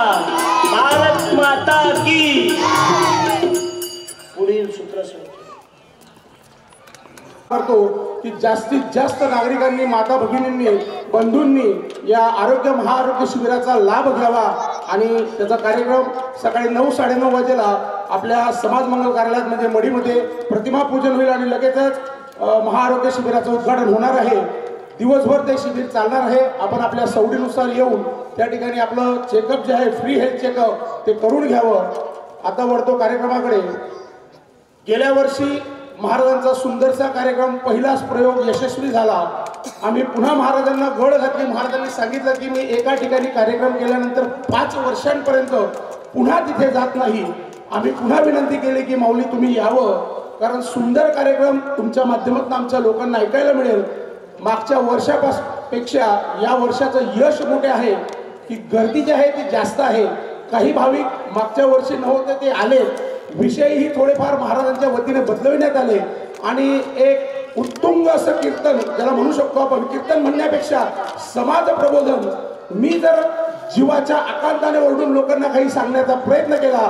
भारत माता की. पुढील सूत्र करतो की जास्तीत जास्त नागरिकांनी माता भगिनींनी बंधूंनी या आरोग्य महाआरोग्य शिबिराचा लाभ घ्यावा. आणि त्याचा कार्यक्रम सकाळी 9 साडेनऊ वाजेला आपल्या समाज मंगल कार्यालयात म्हणजे मडीमध्ये प्रतिमा पूजन होईल. आणि लगेचच महाआरोग्य शिबिराचं उद्घाटन होणार आहे. दिवसभर ते शिबिर चालणार आहे. आपण आपल्या सवडीनुसार येऊन त्या ठिकाणी आपलं चेकअप जे आहे फ्री हेल्थ चेकअप ते करून घ्यावं. आता वळतो कार्यक्रमाकडे. गेल्या वर्षी महाराजांचा सुंदरसा कार्यक्रम पहिलाच प्रयोग यशस्वी झाला. आम्ही पुन्हा महाराजांना गळ घातली. महाराजांनी सांगितलं की मी एका ठिकाणी कार्यक्रम केल्यानंतर 5 वर्षांपर्यंत पुन्हा तिथे जात नाही. आम्ही पुन्हा विनंती केली की माऊली तुम्ही यावं, कारण सुंदर कार्यक्रम तुमच्या माध्यमातून आमच्या लोकांना ऐकायला मिळेल. मागच्या वर्षापेक्षा या वर्षाचं यश मोठे आहे की गर्दी जी आहे ती जास्त आहे. काही भाविक मागच्या वर्षी नव्हते ते आले. विषयही थोडेफार महाराजांच्या वतीने बदलविण्यात आले. आणि एक उत्तुंग असं कीर्तन ज्याला म्हणू शकतो आपण, कीर्तन म्हणण्यापेक्षा समाज प्रबोधन. मी जर जीवाच्या आकांताने ओरडून लोकांना काही सांगण्याचा प्रयत्न केला,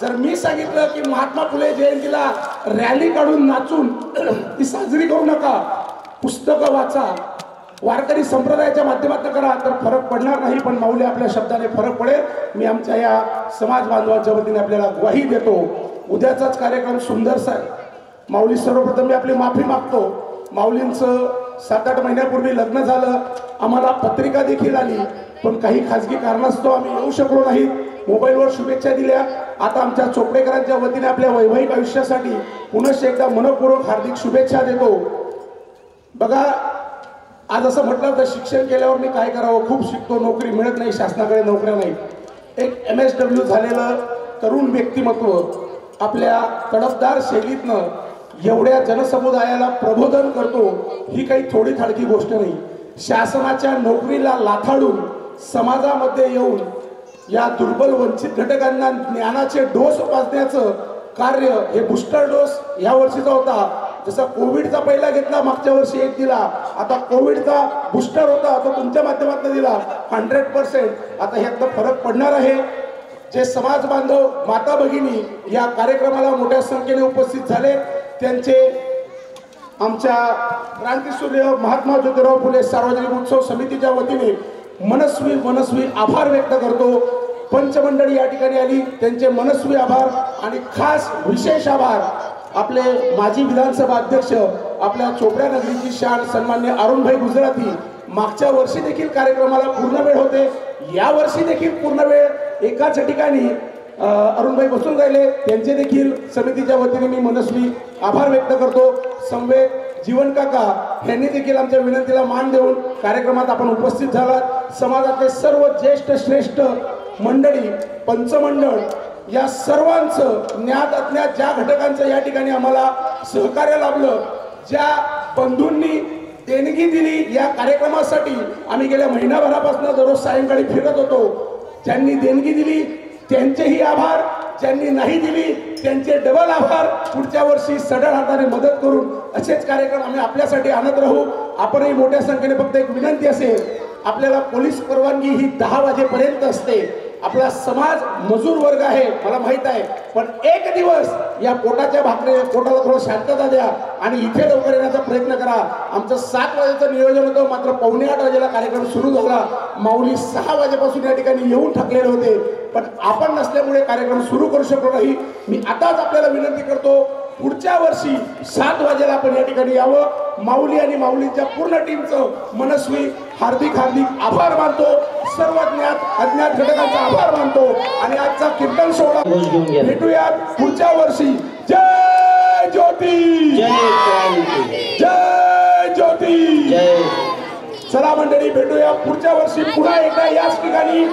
जर मी सांगितलं की महात्मा फुले जयंतीला रॅली काढून नाचून ती साजरी करू नका, पुस्तकं वाचा, वारकरी संप्रदायाच्या माध्यमातून करा, तर फरक पडणार नाही. पण माऊली आपल्या शब्दाने फरक पडेल. मी आमच्या या समाज बांधवांच्या वतीने आपल्याला ग्वाही देतो. उद्याचाच कार्यक्रम सुंदरसा आहे. माऊली सर्वप्रथम मी आपली माफी मागतो. माऊलींचं 7-8 महिन्यापूर्वी लग्न झालं. आम्हाला पत्रिका देखील आली, पण काही खाजगी कारणास्तव आम्ही येऊ शकलो नाही. मोबाईलवर शुभेच्छा दिल्या. आता आमच्या चोपडेकरांच्या वतीने आपल्या वैवाहिक आयुष्यासाठी पुनश्च एकदा मनपूर्वक हार्दिक शुभेच्छा देतो. बघा, आज असं म्हटलं तर शिक्षण केल्यावर मी काय करावं, खूप शिकतो, नोकरी मिळत नाही, शासनाकडे नोकऱ्या नाही. एक MSW झालेलं तरुण व्यक्तिमत्व आपल्या तडफदार शैलीतनं एवढ्या जनसमुदायाला प्रबोधन करतो, ही काही थोडी थाडकी गोष्ट नाही. शासनाच्या नोकरीला लाथाडून समाजामध्ये येऊन या दुर्बल वंचित घटकांना ज्ञानाचे डोस पाजण्याचं कार्य, हे बूस्टर डोस या वर्षीचा होता. जसा कोविडचा पहिला घेतला, मागच्या वर्षी 1 दिला, आता कोविडचा बूस्टर होता तो तुमच्या माध्यमातून दिला 100%. आता ह्यातनं फरक पडणार आहे. जे समाज बांधव माता भगिनी या कार्यक्रमाला मोठ्या संख्येने उपस्थित झाले, त्यांचे आमच्या क्रांतीसूर्य महात्मा ज्योतिराव फुले सार्वजनिक उत्सव समितीच्या वतीने मनस्वी आभार व्यक्त करतो. पंचमंडळी या ठिकाणी आली, त्यांचे मनस्वी आभार. आणि खास विशेष आभार आपले माजी विधानसभा अध्यक्ष, आपल्या चोपड्या नगरीची शान सन्मान्य अरुणभाई गुजराती, मागच्या वर्षी देखील कार्यक्रमाला पूर्ण वेळ होते, या वर्षी देखील पूर्ण वेळ एकाच ठिकाणी अरुणभाई बसून राहिले, त्यांचे देखील समितीच्या वतीने मी मनस्वी आभार व्यक्त करतो. संवेद जीवन काका यांनी देखील आमच्या विनंतीला मान देऊन कार्यक्रमात आपण उपस्थित झालात. समाजातले सर्व ज्येष्ठ श्रेष्ठ मंडळी, पंचमंडळ या सर्वांचं ज्ञात अज्ञात ज्या घटकांचं या ठिकाणी आम्हाला सहकार्य लाभलं, ज्या बंधूंनी देणगी दिली या कार्यक्रमासाठी, आम्ही गेल्या महिनाभरापासून दररोज सायंकाळी फिरत होतो. ज्यांनी देणगी दिली त्यांचेही आभार, ज्यांनी नाही दिली त्यांचे डबल आभार. पुढच्या वर्षी सढळ हाताने मदत करून असेच कार्यक्रम आम्ही आपल्यासाठी आणत राहू. आपणही मोठ्या संख्येने, फक्त एक विनंती असेल, आपल्याला पोलीस परवानगी ही 10 वाजेपर्यंत असते. आपला समाज मजूर वर्ग आहे मला माहित आहे, पण एक दिवस या पोटाच्या पोटाला थोडं शांतता द्या आणि इथे लवकर येण्याचा प्रयत्न करा. आमचं 7 वाजेचं नियोजन होतं, मात्र 7:45 वाजेला कार्यक्रम सुरू झाला. माऊली 6 वाजेपासून या ठिकाणी येऊन थकलेले होते, पण आपण नसल्यामुळे कार्यक्रम सुरू करू शकलो नाही. मी आताच आपल्याला विनंती करतो, पुढच्या वर्षी 7 वाजेला आपण या ठिकाणी यावं. माऊली आणि माऊलीच्या पूर्ण टीमचं मनस्वी हार्दिक आभार मानतो. सर्व ज्ञात अज्ञात घटकांचा आभार मानतो आणि आजचा कीर्तन सोहळा भेटूयात पुढच्या वर्षी. जय ज्योती, जय क्रांती, जय ज्योती. जय. चला मंडळी, भेटूया पुढच्या वर्षी पुन्हा एकदा याच ठिकाणी.